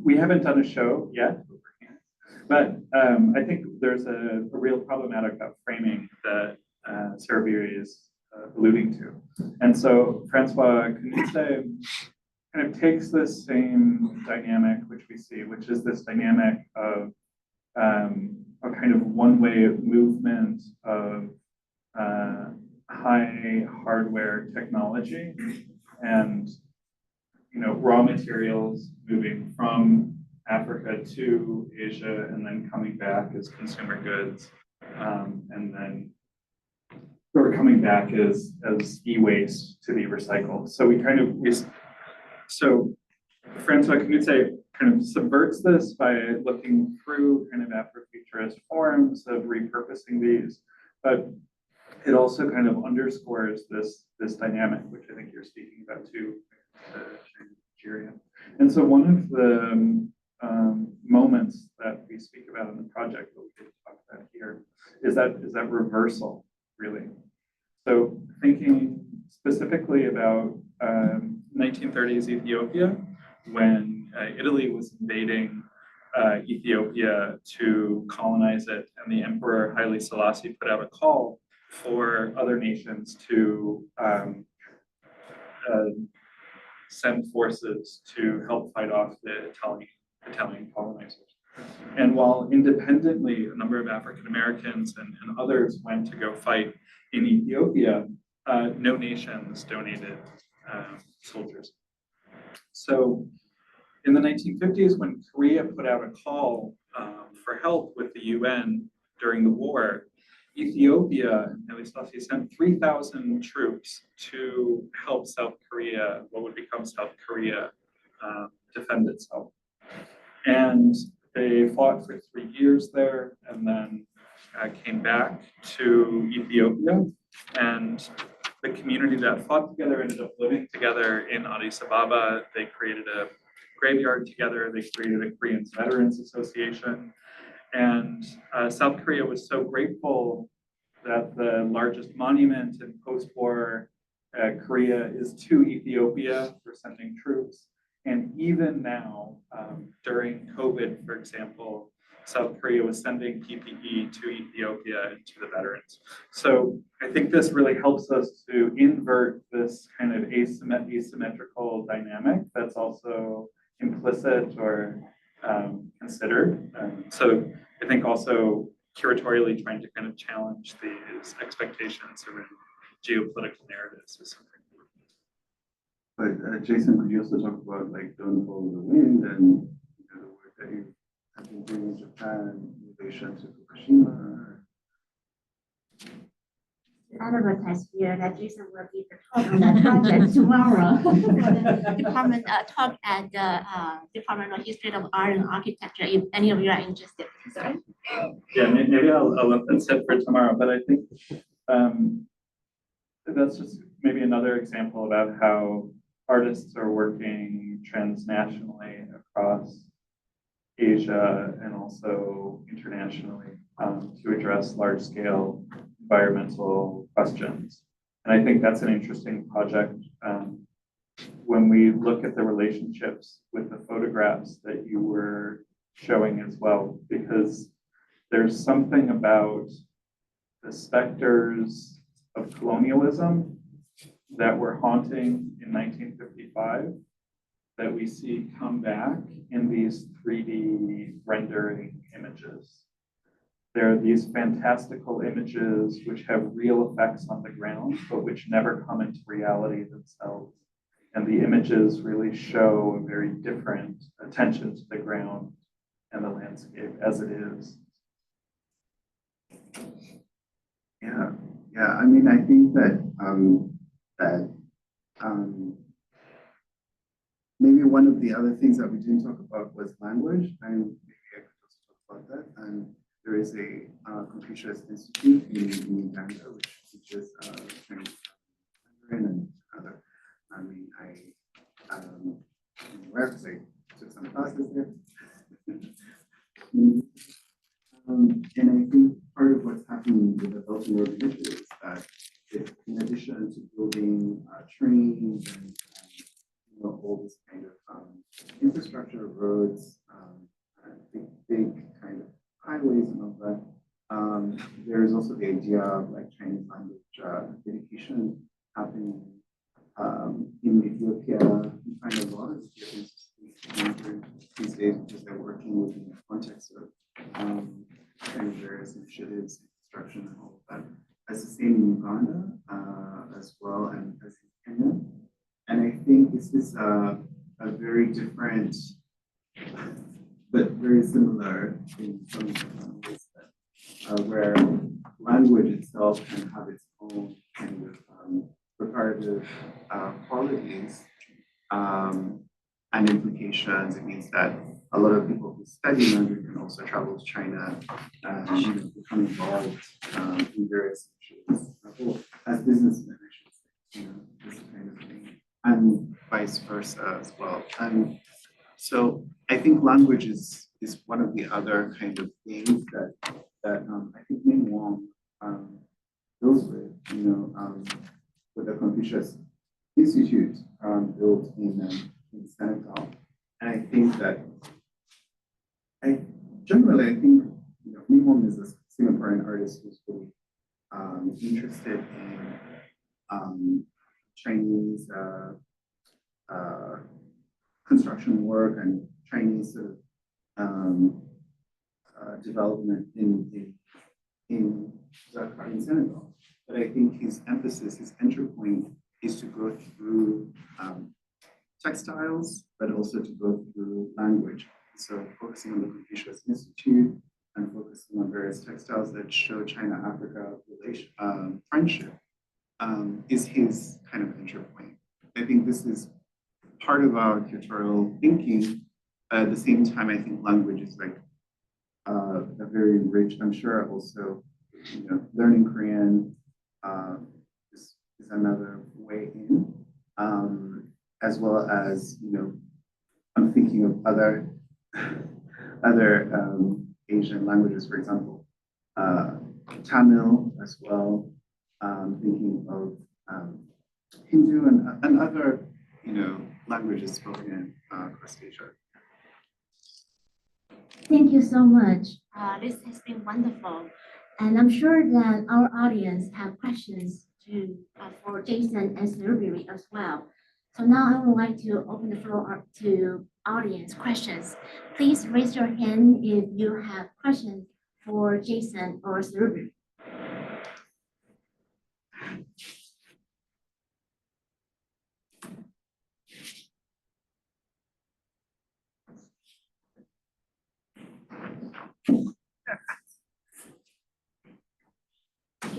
We haven't done a show yet, but I think there's a real problematic framing that Serubiri is alluding to. And so Francois Knudse kind of takes this same dynamic, which we see, which is this dynamic of a kind of one-way movement of high hardware technology and, you know, raw materials moving from Africa to Asia and then coming back as consumer goods, and then or coming back as e-waste to be recycled. So so Francois Knudse kind of subverts this by looking through kind of Afrofuturist forms of repurposing these, but it also kind of underscores this dynamic, which I think you're speaking about too, Nigeria. And so one of the moments that we speak about in the project that we didn't talk about here is that reversal, really. So thinking specifically about 1930s Ethiopia, when Italy was invading Ethiopia to colonize it, and the Emperor Haile Selassie put out a call for other nations to send forces to help fight off the Italian colonizers. And while independently, a number of African Americans and others went to go fight in Ethiopia, no nations donated soldiers. So in the 1950s, when Korea put out a call for help with the UN during the war, Ethiopia, Haile Selassie, sent 3,000 troops to help South Korea, what would become South Korea, defend itself. And they fought for 3 years there and then came back to Ethiopia. And the community that fought together ended up living together in Addis Ababa. They created a graveyard together. They created a Korean Veterans Association. And South Korea was so grateful that the largest monument in post-war Korea is to Ethiopia for sending troops. And even now, during COVID, for example, South Korea was sending PPE to Ethiopia and to the veterans. So I think this really helps us to invert this kind of asymmetrical dynamic that's also implicit or considered. So I think also curatorially trying to kind of challenge these expectations around geopolitical narratives is something. But Jason, could you also talk about like Don't Follow the Wind and the work that you have been doing in Japan in relation to Fukushima? Advertise here that Jason will give the talk on that project tomorrow for the department talk at the Department of History of Art and Architecture. If any of you are interested, sorry. Yeah, maybe I'll let that sit for tomorrow. But I think that's just maybe another example about how artists are working transnationally across Asia and also internationally to address large-scale environmental questions. And I think that's an interesting project when we look at the relationships with the photographs that you were showing as well, because there's something about the specters of colonialism that were haunting in 1955 that we see come back in these 3D rendering images. There are these fantastical images which have real effects on the ground, but which never come into reality themselves. And the images really show a very different attention to the ground and the landscape as it is. Yeah, I mean, I think that maybe one of the other things that we didn't talk about was language, and maybe I could also talk about that. And there is a Confucius Institute in Uganda, which teaches Mandarin and other. I mean, I'm aware because I took some classes there. And I think part of what's happening with the Belt and Road Initiative is that in addition to building trains and all this kind of infrastructure, roads, big kind of highways and all that, there is also the idea of like Chinese language education happening in Ethiopia. You find a lot of Ethiopians these days because they're working within the context of kind of various initiatives, construction, and all of that. As the same in Uganda as well, and as in Kenya. And I think this is a very different, but very similar in some ways, where language itself can have its own kind of preparative qualities and implications. It means that a lot of people who study Mandarin can also travel to China and become involved in various issues as businessmen, I should say, this kind of thing, and vice versa as well. And so I think language is one of the other kind of things that I think Ming Wong deals with, with the Confucius Institute built in Senegal. And I think that I think Ming Wong is a Singaporean artist who's really interested in Chinese construction work and Chinese sort of development in Dakar in Senegal. But I think his emphasis, his entry point is to go through textiles, but also to go through language. So focusing on the Confucius Institute and focusing on various textiles that show China-Africa relation, friendship is his kind of entry point. I think this is part of our curatorial thinking. At the same time, I think language is like a very rich, I'm sure also, learning Korean is another way in, as well as, I'm thinking of other Asian languages, for example, Tamil as well, thinking of Hindu and other, languages spoken across Asia. Thank you so much. This has been wonderful. And I'm sure that our audience have questions for Jason and Serubiri as well. So now I would like to open the floor up to audience questions. Please raise your hand if you have questions for Jason or Serubiri.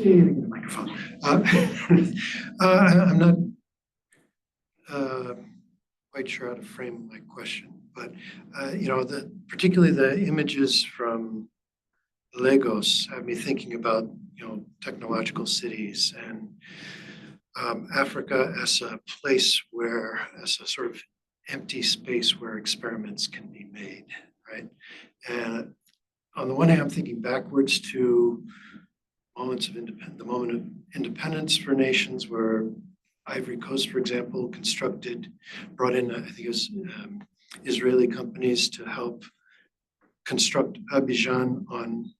The microphone. I'm not quite sure how to frame my question, but particularly the images from Lagos have me thinking about technological cities and Africa as a place as a sort of empty space where experiments can be made, right? And on the one hand, I'm thinking backwards to moments of the moment of independence for nations where Ivory Coast, for example, brought in, I think it was Israeli companies to help construct Abidjan on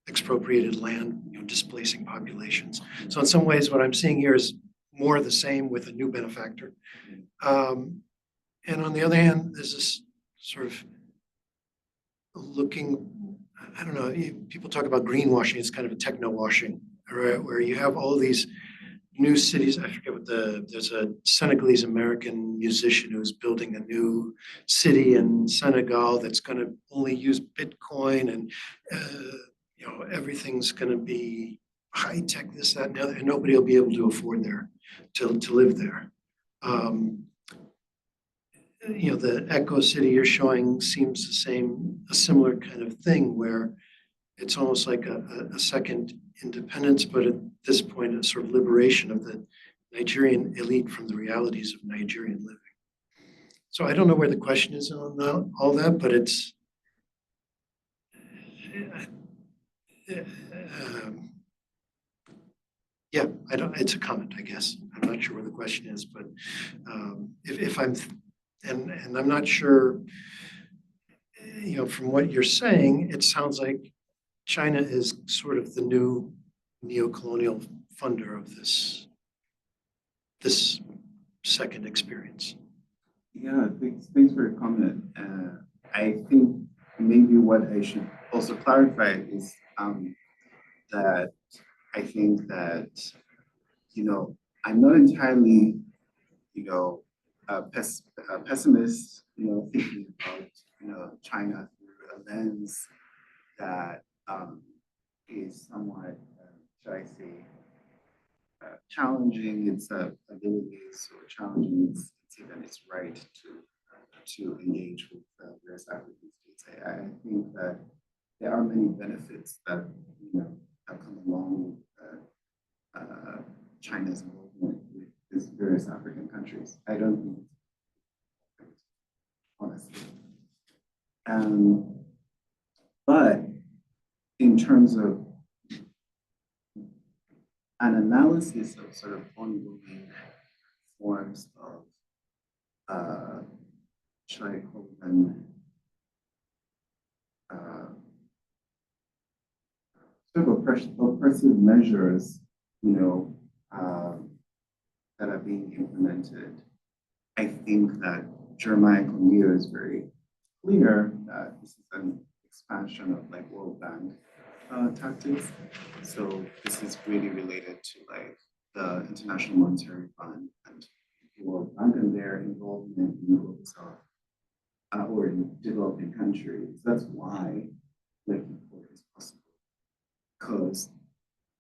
expropriated land, displacing populations. So in some ways, what I'm seeing here is more of the same with a new benefactor. And on the other hand, there's this sort of I don't know, people talk about greenwashing, it's kind of a techno-washing, right? Where you have all of these new cities. I forget there's a Senegalese American musician who's building a new city in Senegal that's going to only use Bitcoin and, everything's going to be high tech, this, that, and the other, and nobody will be able to afford to live there. The Echo City you're showing seems a similar kind of thing where it's almost like a second independence, but at this point, a sort of liberation of the Nigerian elite from the realities of Nigerian living. So I don't know where the question is on all that, but it's, it's a comment, I guess. I'm not sure where the question is, but if I'm, and I'm not sure, from what you're saying, it sounds like China is sort of the new neo-colonial funder of this second experience. Yeah, thanks for your comment. I think maybe what I should also clarify is that I think that, I'm not entirely, a pessimist, thinking about, China through a lens that is somewhat, should I say, challenging its abilities or challenging even its right to engage with various African states. I think that there are many benefits that have come along with China's involvement with these various African countries. I don't think, honestly. But in terms of an analysis of sort of ongoing forms of, should I call them, sort of oppressive measures, that are being implemented, I think that Jeremiah Cornelius is very clear that this is an expansion of like World Bank tactics. So this is really related to like the International Monetary Fund and the World Bank and their involvement in global south or in developing countries. That's why like import is possible, because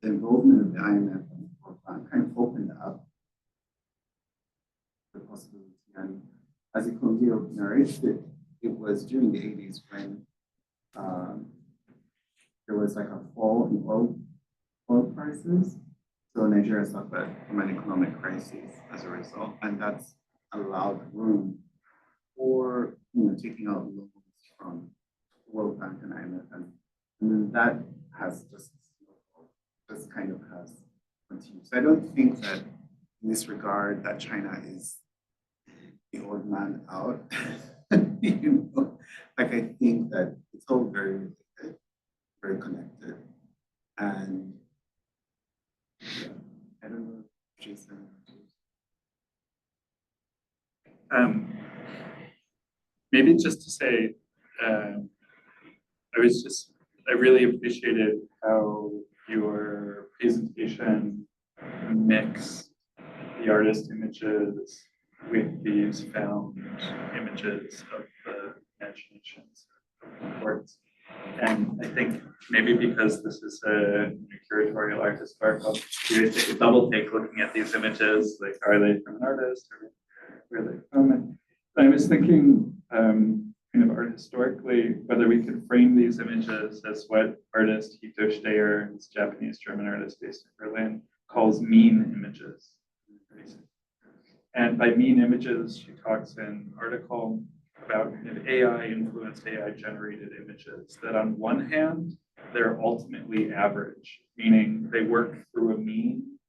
the involvement of the IMF and the World Bank kind of opened up the possibility. And as Ikondio narrates it, it was during the 80s when there was like a fall in oil prices. So Nigeria suffered from an economic crisis as a result, and that's allowed room for taking out loans from World Bank and IMF, and then that has just kind of has continued. So I don't think that in this regard that China is the old man out. Like I think that it's all very related, very connected, and yeah, I don't know, Jason. Maybe just to say, I really appreciated how your presentation mixed the artist images with these found images of the imaginations of courts. And I think maybe because this is a curatorial art historical, you take a double take looking at these images, like are they from an artist or where are they from? And I was thinking kind of art historically, whether we could frame these images as what artist Hito Steyer, this Japanese-German artist based in Berlin, calls mean images. And by mean images, she talks in an article about kind of AI-influenced, AI-generated images that on one hand, they're ultimately average, meaning they work through a mean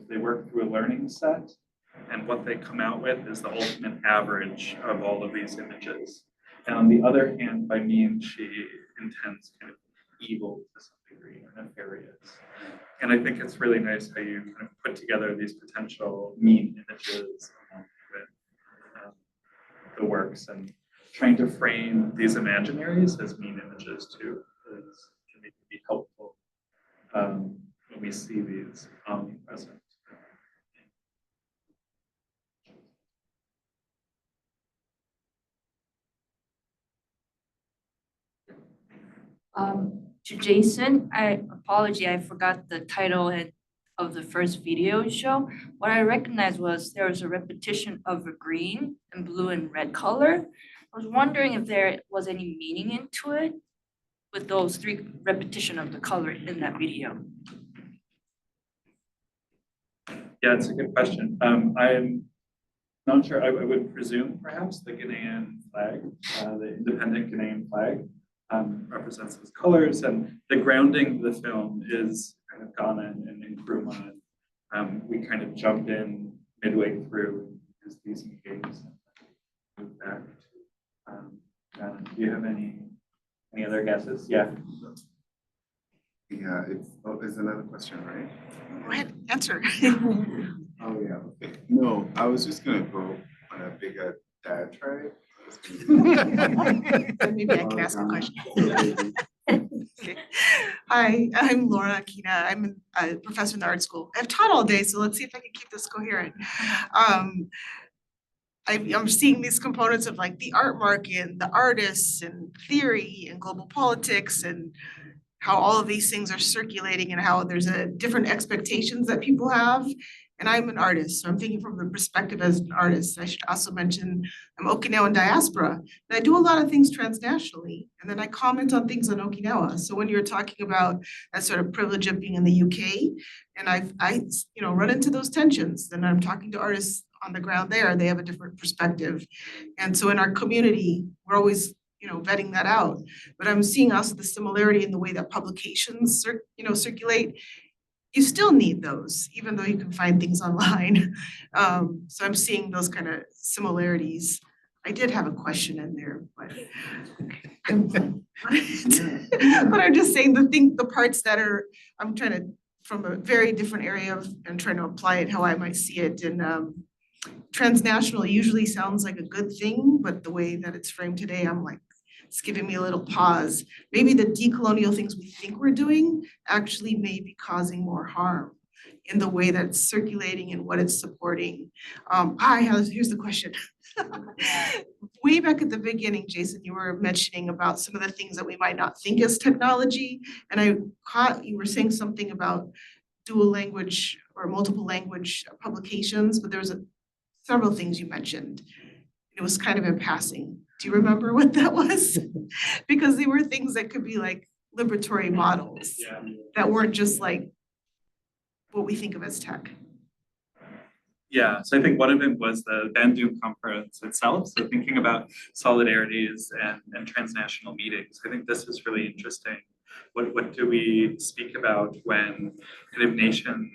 they work through a learning set, and what they come out with is the ultimate average of all of these images. And on the other hand, by mean, she intends kind of evil to some degree or nefarious. And I think it's really nice how you kind of put together these potential mean images with the works, and trying to frame these imaginaries as mean images too can be helpful when we see these omnipresent. To Jason, I forgot the title of the first video show. What I recognized was there was a repetition of a green and blue and red color. I was wondering if there was any meaning into it with those three repetition of the color in that video. Yeah, it's a good question. I'm not sure. I would presume perhaps the Ghanaian flag, the independent Ghanaian flag, represents those colors, and the grounding of the film is kind of Ghana and Nkrumah. We kind of jump in midway through as these games and move back to Ghana. Do you have any other guesses? Yeah. Yeah, it's another question, right? Go ahead, answer. Oh yeah, okay. No, I was just gonna go on a bigger diatribe. Maybe I can ask a question. Okay. Hi, I'm Laura Akina. I'm a professor in the art school. I've taught all day, so let's see if I can keep this coherent. I'm seeing these components of like the art market and the artists and theory and global politics and how all of these things are circulating and how there's a different expectations that people have. And I'm an artist, so I'm thinking from the perspective as an artist. I should also mention I'm Okinawan diaspora, and I do a lot of things transnationally, and then I comment on things on Okinawa. So when you're talking about that sort of privilege of being in the UK, and I run into those tensions, and I'm talking to artists on the ground there, they have a different perspective. And so in our community, we're always vetting that out. But I'm seeing also the similarity in the way that publications circulate. You still need those, even though you can find things online. So I'm seeing those kind of similarities. I did have a question in there, but but I'm just saying the parts that I'm trying to, from a very different area and trying to apply it how I might see it. And transnational usually sounds like a good thing, but the way that it's framed today, I'm like, it's giving me a little pause. Maybe the decolonial things we think we're doing actually may be causing more harm in the way that it's circulating and what it's supporting. Here's the question. Way back at the beginning, Jason, you were mentioning about some of the things that we might not think as technology. And I caught you were saying something about dual language or multiple language publications, but there was several things you mentioned. It was kind of in passing. Do you remember what that was? Because they were things that could be like liberatory models that weren't just like what we think of as tech. Yeah, so I think one of them was the Bandung conference itself. So thinking about solidarities and transnational meetings. I think this is really interesting. What do we speak about when kind of nation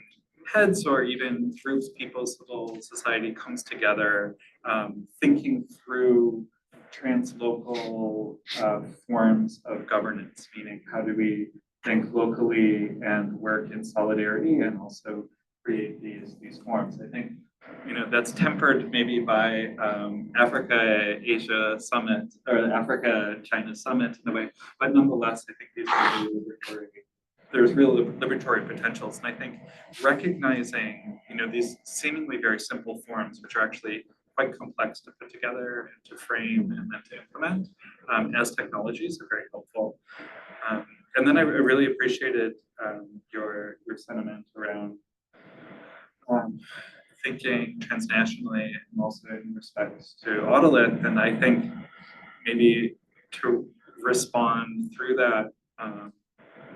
heads or even groups, people, civil society comes together, thinking through translocal forms of governance, meaning how do we think locally and work in solidarity and also create these forms. I think that's tempered maybe by Africa-Asia Summit or the Africa-China Summit in a way, but nonetheless, I think these are really liberatory. There's real liberatory potentials, and I think recognizing these seemingly very simple forms, which are actually quite complex to put together and to frame and then to implement as technologies are very helpful. And then I really appreciated your sentiment around thinking transnationally and also in respect to Autolit. And I think maybe to respond through that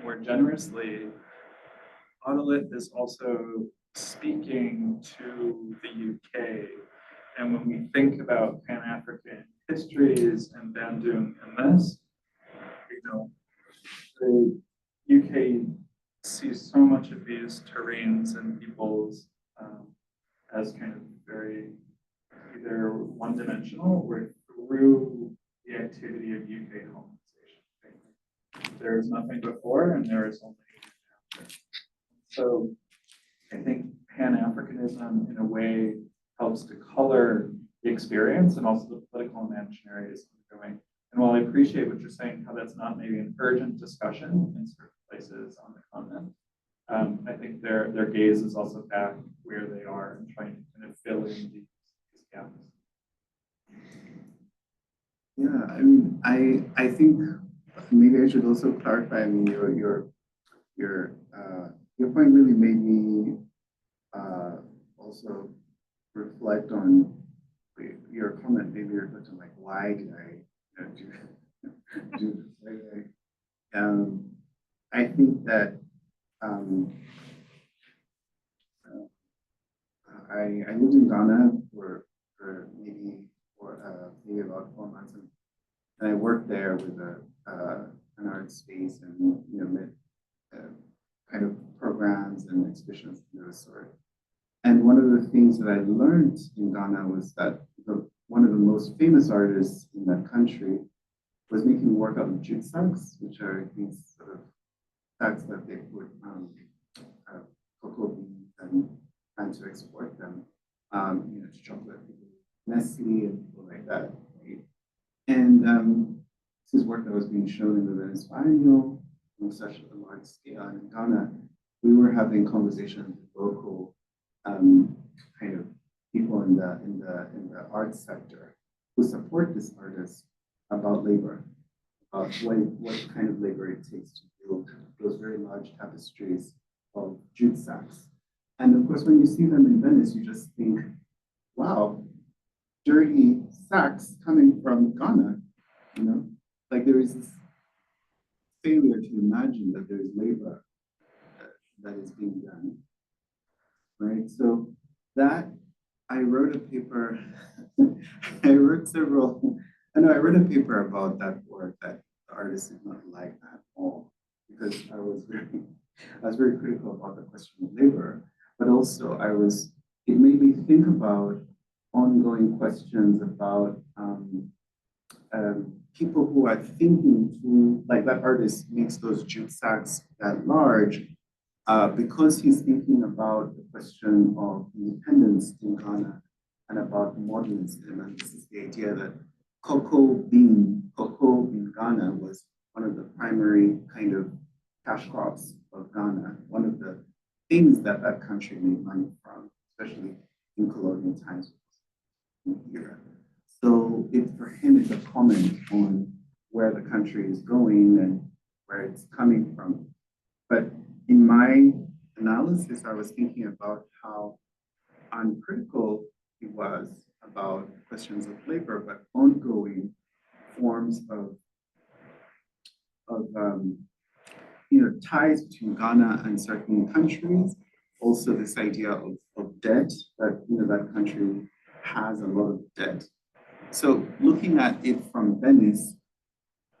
more generously, Autolit is also speaking to the UK. And when we think about Pan-African histories and Bandung and this, the UK sees so much of these terrains and peoples as kind of very either one-dimensional or through the activity of UK colonization. There is nothing before and there is only after. So I think Pan-Africanism in a way helps to color the experience and also the political imaginary is ongoing. And while I appreciate what you're saying, how that's not maybe an urgent discussion in certain places on the continent, I think their gaze is also back where they are and trying to kind of fill in these gaps. Yeah, I mean, I think maybe I should also clarify. I mean, your point really made me also reflect on your comment. Maybe you're reflecting like, why did I do this? I think that I lived in Ghana for maybe about 4 months, and I worked there with an art space and met kind of programs and exhibitions of this sort. And one of the things that I learned in Ghana was that one of the most famous artists in that country was making work out of jute sacks, which are these sort of sacks that they put cocoa beans and to export them, to chocolate people, Nestle and people like that. Right? And this is work that was being shown in the Venice Biennial on such a large scale. And in Ghana, we were having conversations with local kind of people in the arts sector who support this artist about labor, about what kind of labor it takes to build those very large tapestries of jute sacks. And of course, when you see them in Venice, you just think, wow, dirty sacks coming from Ghana, like there is this failure to imagine that there is labor that is being done, right? So that I wrote a paper, I wrote a paper about that work that the artist did not like at all, because I was very critical about the question of labor, but also it made me think about ongoing questions about people who are thinking through, like that artist makes those jute sacks that large because he's thinking about the question of independence in Ghana and about modernism. And this is the idea that cocoa bean and Ghana was one of the primary kind of cash crops of Ghana, one of the things that that country made money from, especially in colonial times era. So for him, it's a comment on where the country is going and where it's coming from. But in my analysis, I was thinking about how uncritical it was about questions of labor, but ongoing forms of ties between Ghana and certain countries. Also, this idea of debt, that that country has a lot of debt. So looking at it from Venice,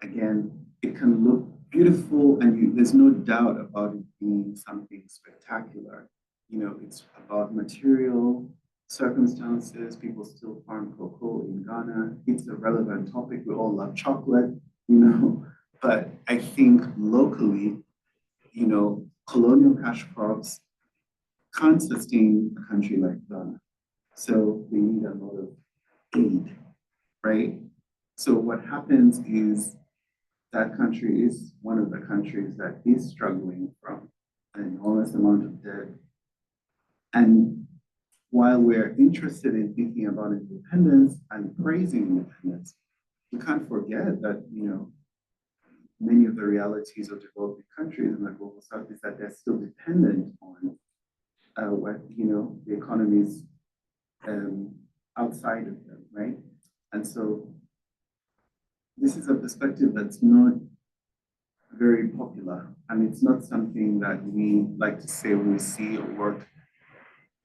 again, it can look beautiful, and there's no doubt about it being something spectacular. It's about material circumstances. People still farm cocoa in Ghana. It's a relevant topic. We all love chocolate, but I think locally, colonial cash crops can't sustain a country like Ghana. So they need a lot of aid, right? So what happens is that country is one of the countries that is struggling from an enormous amount of debt. And while we're interested in thinking about independence and praising independence, we can't forget that, many of the realities of developing countries in the global south is that they're still dependent on what, the economies outside of them, right? And so this is a perspective that's not very popular, and it's not something that we like to say when we see a work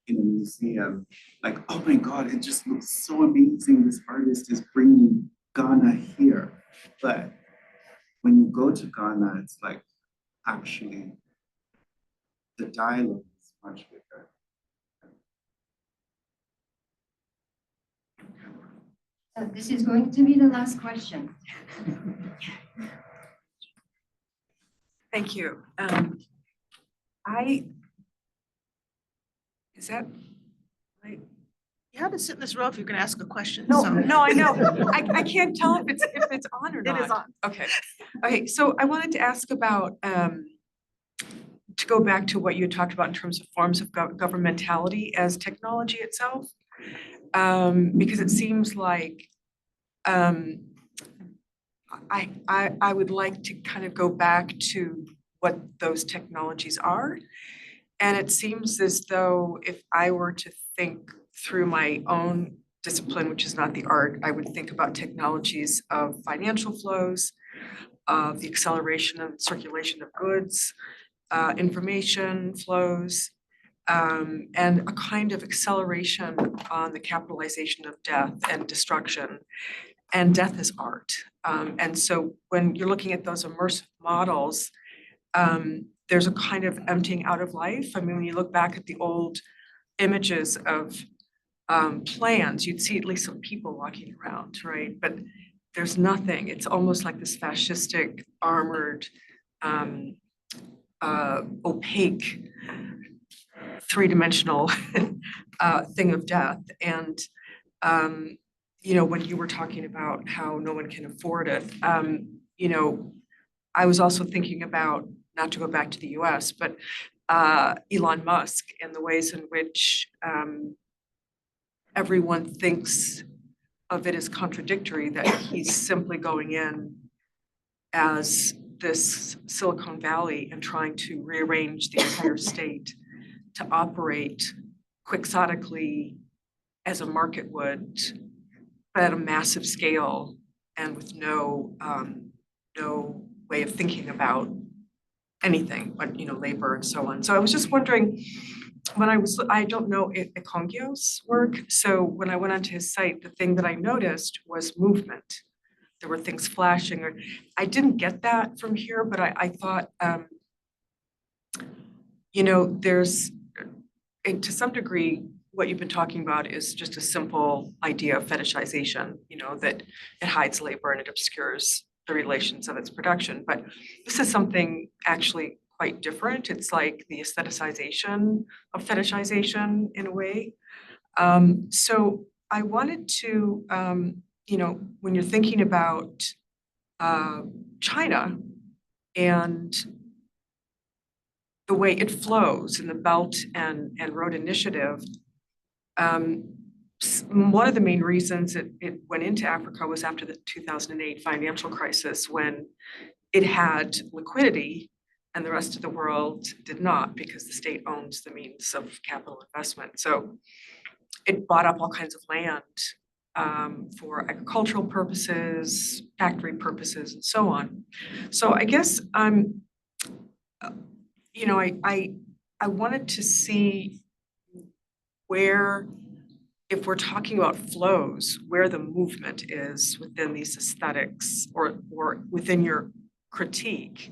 in a museum, like, oh my God, it just looks so amazing. This artist is bringing Ghana here. But when you go to Ghana, it's like, actually, the dialogue is much bigger. So this is going to be the last question. Thank you. Is that right? You have to sit in this row if you're gonna ask a question. No, so- no, I know. I can't tell if it's on or not. It is on. Okay, so I wanted to ask about, to go back to what you talked about in terms of forms of governmentality as technology itself. Because it seems like I would like to kind of go back to what those technologies are. And it seems as though if I were to think through my own discipline, which is not the art, I would think about technologies of financial flows, of the acceleration of circulation of goods, information flows, and a kind of acceleration on the capitalization of death and destruction. And death is art. And so when you're looking at those immersive models, there's a kind of emptying out of life. I mean, when you look back at the old images of plans, you'd see at least some people walking around, right? But there's nothing. It's almost like this fascistic, armored, opaque, three-dimensional thing of death. And when you were talking about how no one can afford it, I was also thinking about, not to go back to the US, but Elon Musk and the ways in which everyone thinks of it as contradictory, that he's simply going in as this Silicon Valley and trying to rearrange the entire state to operate quixotically as a market would, but at a massive scale and with no way of thinking about anything but labor and so on. So I was just wondering, I don't know Ekongyo's work, so when I went onto his site, the thing that I noticed was movement. There were things flashing, or I didn't get that from here, but I thought, there's, and to some degree, what you've been talking about is just a simple idea of fetishization, that it hides labor and it obscures the relations of its production. But this is something actually quite different. It's like the aestheticization of fetishization in a way. So I wanted to, when you're thinking about China and the way it flows in the Belt and Road Initiative. One of the main reasons it went into Africa was after the 2008 financial crisis, when it had liquidity and the rest of the world did not, because the state owns the means of capital investment. So it bought up all kinds of land for agricultural purposes, factory purposes, and so on. So I guess you know, I wanted to see where, if we're talking about flows, where the movement is within these aesthetics or within your critique.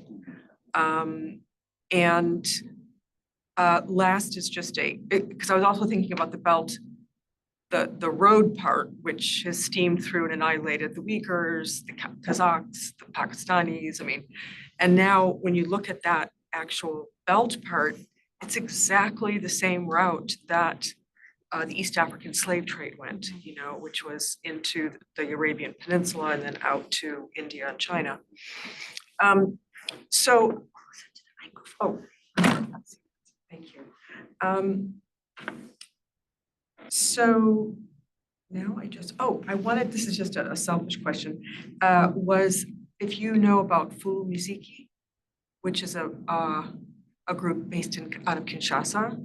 And last is just because I was also thinking about the Belt, the road part, which has steamed through and annihilated the Uyghurs, the Kazakhs, the Pakistanis. I mean, and now when you look at that actual Belt part, it's exactly the same route that the East African slave trade went, you know, which was into the Arabian Peninsula and then out to India and China. So, oh, thank you. So now I wanted, this is just a selfish question, was if you know about Fu Muziki, which is a group based out of Kinshasa.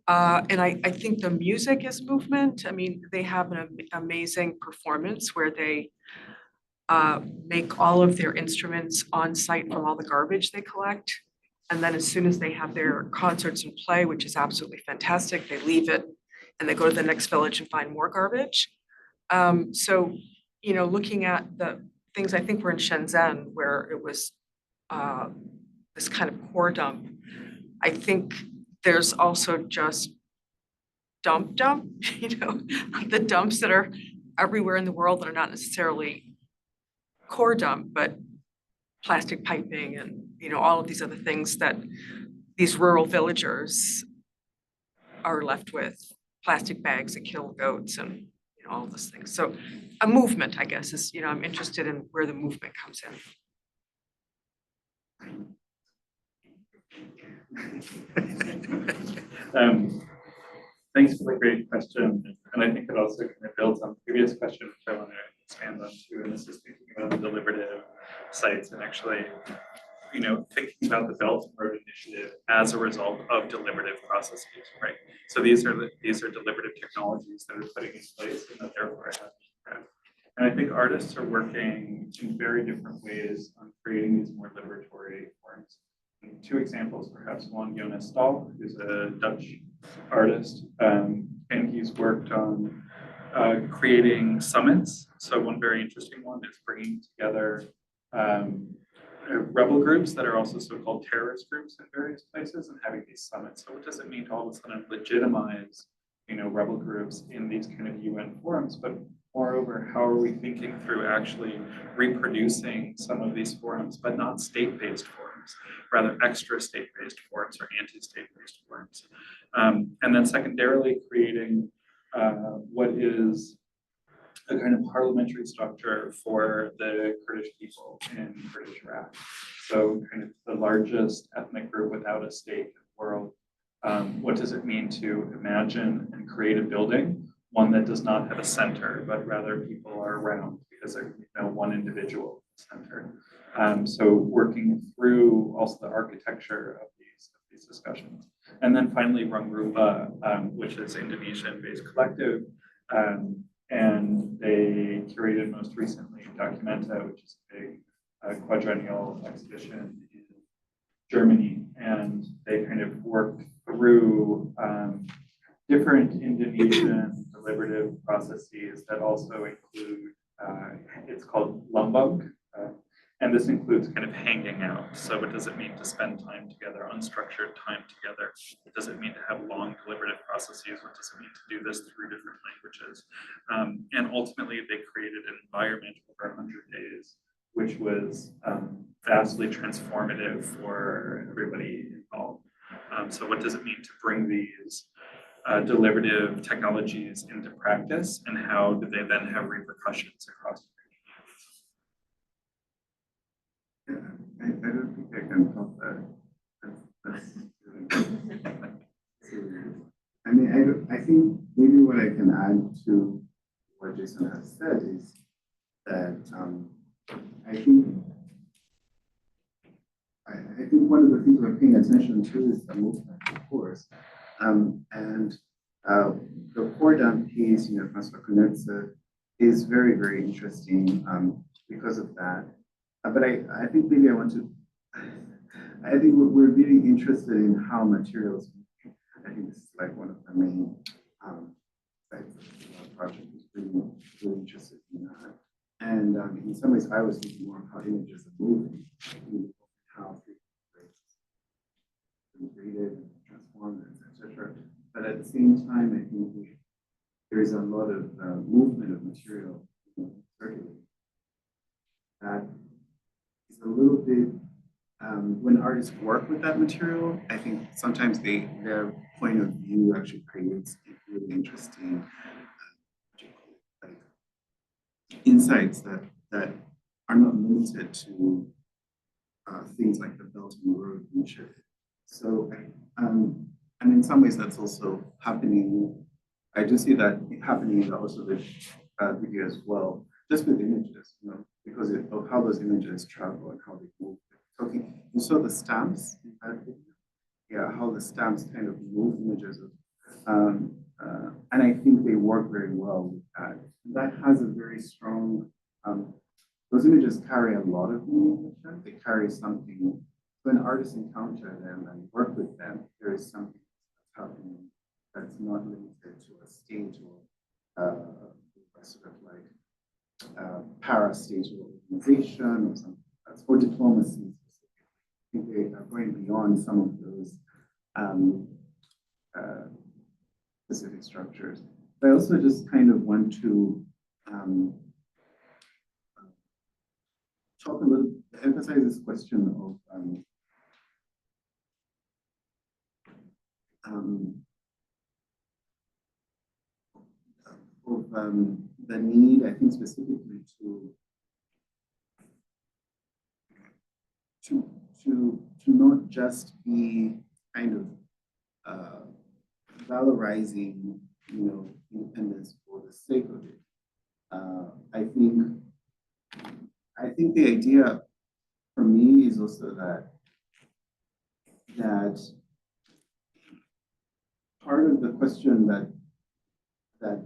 And I think the music is movement. I mean, they have an amazing performance where they make all of their instruments on site from all the garbage they collect. And then as soon as they have their concerts and play, which is absolutely fantastic, they leave it and they go to the next village and find more garbage. So, you know, looking at the things, I think we're in Shenzhen, where it was this kind of core dump. I think there's also just dump, you know, the dumps that are everywhere in the world that are not necessarily core dump, but plastic piping and, you know, all of these other things that these rural villagers are left with, plastic bags that kill goats and, you know, all of those things. So a movement, I guess, is, you know, I'm interested in where the movement comes in. Thanks for the great question. And I think it also kind of builds on the previous question, which I want to expand on too. And this is thinking about the deliberative sites and actually, you know, thinking about the Belt and Road Initiative as a result of deliberative processes, right? So these are deliberative technologies that are putting in place and that therefore have impact. And I think artists are working in very different ways on creating these more liberatory forms. And two examples, perhaps one, Jonas Stahl, who's a Dutch artist, and he's worked on creating summits. So one very interesting one is bringing together rebel groups that are also so-called terrorist groups in various places and having these summits. So what does it mean to all of a sudden legitimize, you know, rebel groups in these kind of UN forums? But moreover, how are we thinking through actually reproducing some of these forums, but not state-based forums, rather extra state-based forums or anti-state-based forums? And then secondarily, creating what is a kind of parliamentary structure for the Kurdish people in Kurdish Iraq. So kind of the largest ethnic group without a state in the world. What does it mean to imagine and create a building, one that does not have a center, but rather people are around because there's one individual center. So working through also the architecture of these discussions. And then finally, Rungrupa, which is Indonesian-based collective, and they curated most recently Documenta, which is a big quadrennial exhibition in Germany, and they kind of worked through different Indonesian deliberative processes that also include, it's called lumbung, and this includes kind of hanging out. So what does it mean to spend time together, unstructured time together? What does it mean to have long deliberative processes? What does it mean to do this through different languages? And ultimately, they created an environment over 100 days, which was vastly transformative for everybody involved. So what does it mean to bring these deliberative technologies into practice, and how do they then have repercussions across don't think I can top that. That's serious. I mean, I think maybe what I can add to what Jason has said is that I think one of the things we're paying attention to is the movement, of course. The core down piece, Francois is very, very interesting because of that. But I think maybe I think we're really interested in how materials. I think this is like one of the main sides of our project is really, really interested in that. And in some ways, I was thinking more of how images are moving, how created and transformed, etc. But at the same time, I think there is a lot of movement of material circulating. That is a little bit, when artists work with that material, I think sometimes their point of view actually creates really interesting insights that are not limited to things like the Belt and Road and shit. So, and in some ways that's also happening. I do see that happening in also the video as well, just with images, because of how those images travel and how they move. Talking, you saw the stamps in that video? Yeah, how the stamps kind of move images. And I think they work very well with that. That has a very strong, those images carry a lot of meaning with them. They carry something. When artists encounter them and work with them, there is something that's happening that's not limited to a state or sort of like para-state organization or something that's for diplomacy. I think they are going beyond some of those specific structures. But I also just kind of want to talk a little, emphasize this question of the need, I think, specifically to not just be kind of valorizing, independence for the sake of it. I think the idea for me is also that part of the question that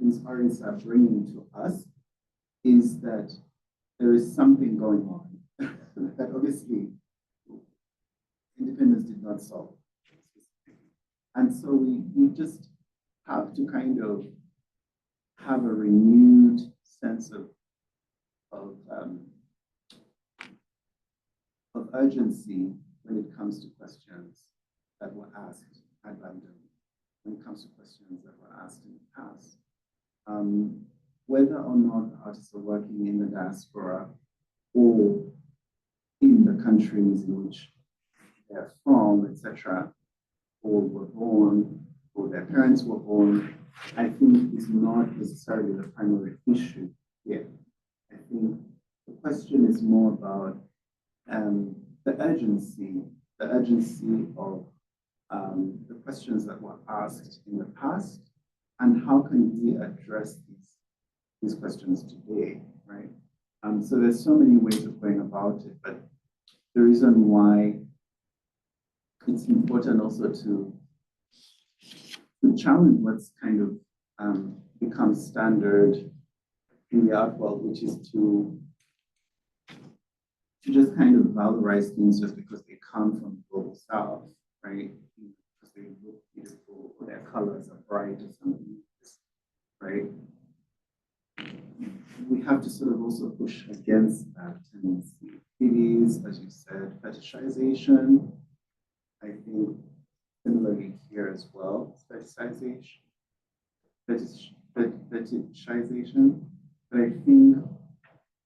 these artists are bringing to us is that there is something going on that obviously independence did not solve. And so we just have to kind of have a renewed sense of urgency when it comes to questions that were asked at random, when it comes to questions that were asked in the past. Whether or not artists are working in the diaspora or in the countries in which they're from, etc., or were born, or their parents were born, I think is not necessarily the primary issue here. I think the question is more about the urgency of the questions that were asked in the past, and how can we address these questions today, right? So there's so many ways of going about it, but the reason why it's important also to challenge what's kind of become standard in the art world, which is to just kind of valorize things just because they come from the global south, right? Because they look beautiful or their colors are bright or something, right? We have to sort of also push against that tendency. It is, as you said, fetishization. I think similarly here as well, fetishization. But I think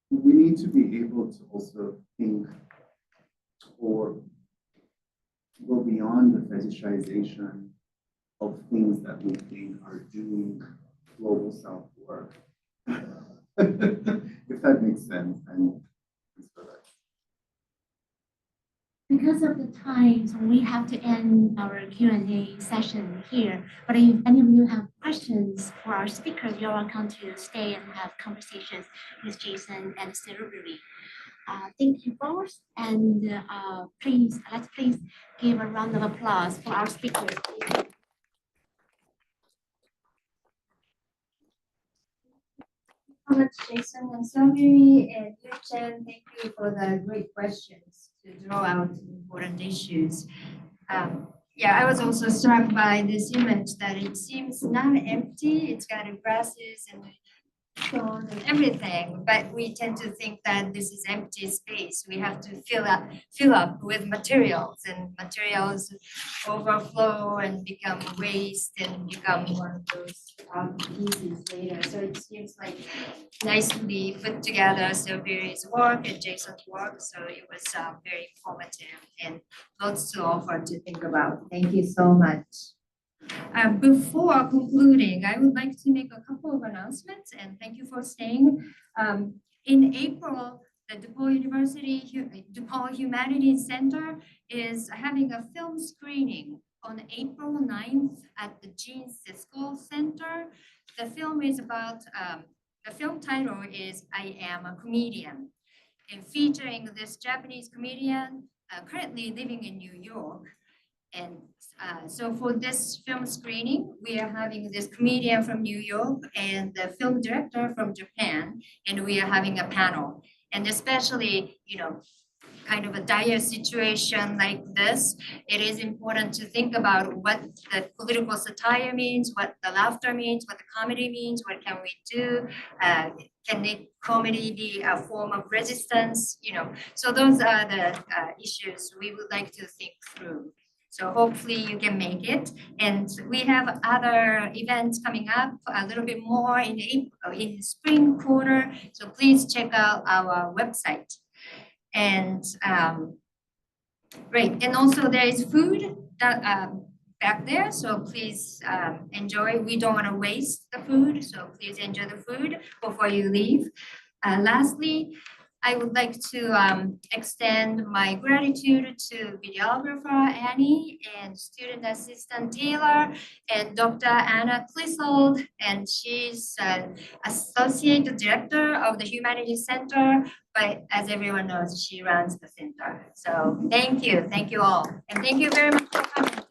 we need to be able to also think or go beyond the fetishization of things that we think are doing global South work. If that makes sense. And so because of the time, so we have to end our Q&A session here. But if any of you have questions for our speakers, you're welcome to stay and have conversations with Jason and Serubiri. Thank you both, and let's please give a round of applause for our speakers. So much, Jason and Serubiri and Yun-chen. Thank you for the great questions to draw out important issues. Yeah, I was also struck by this image that it seems not empty. It's got grasses and stone and everything, but we tend to think that this is empty space. We have to fill up with materials, and materials overflow and become waste and become one of those pieces later. So it seems like nicely put together Serubiri's work and Jason's work. So it was very informative and lots to offer to think about. Thank you so much. Before concluding, I would like to make a couple of announcements, and thank you for staying. In April, the DePaul Humanities Center is having a film screening on April 9th at the Gene Siskel Center. The film is about, the film title is I Am a Comedian, and featuring this Japanese comedian currently living in New York. And so for this film screening, we are having this comedian from New York and the film director from Japan, and we are having a panel. And especially, kind of a dire situation like this, it is important to think about what the political satire means, what the laughter means, what the comedy means, what can we do? Can comedy be a form of resistance? So those are the issues we would like to think through. So hopefully you can make it. And we have other events coming up a little bit more in the spring quarter. So please check out our website. And great. And also there is food that back there. So please enjoy. We don't want to waste the food. So please enjoy the food before you leave. Lastly, I would like to extend my gratitude to videographer Annie and student assistant Taylor and Dr. Anna Clissold, and she's associate director of the Humanities Center, but as everyone knows, she runs the center. So thank you all, and thank you very much for coming.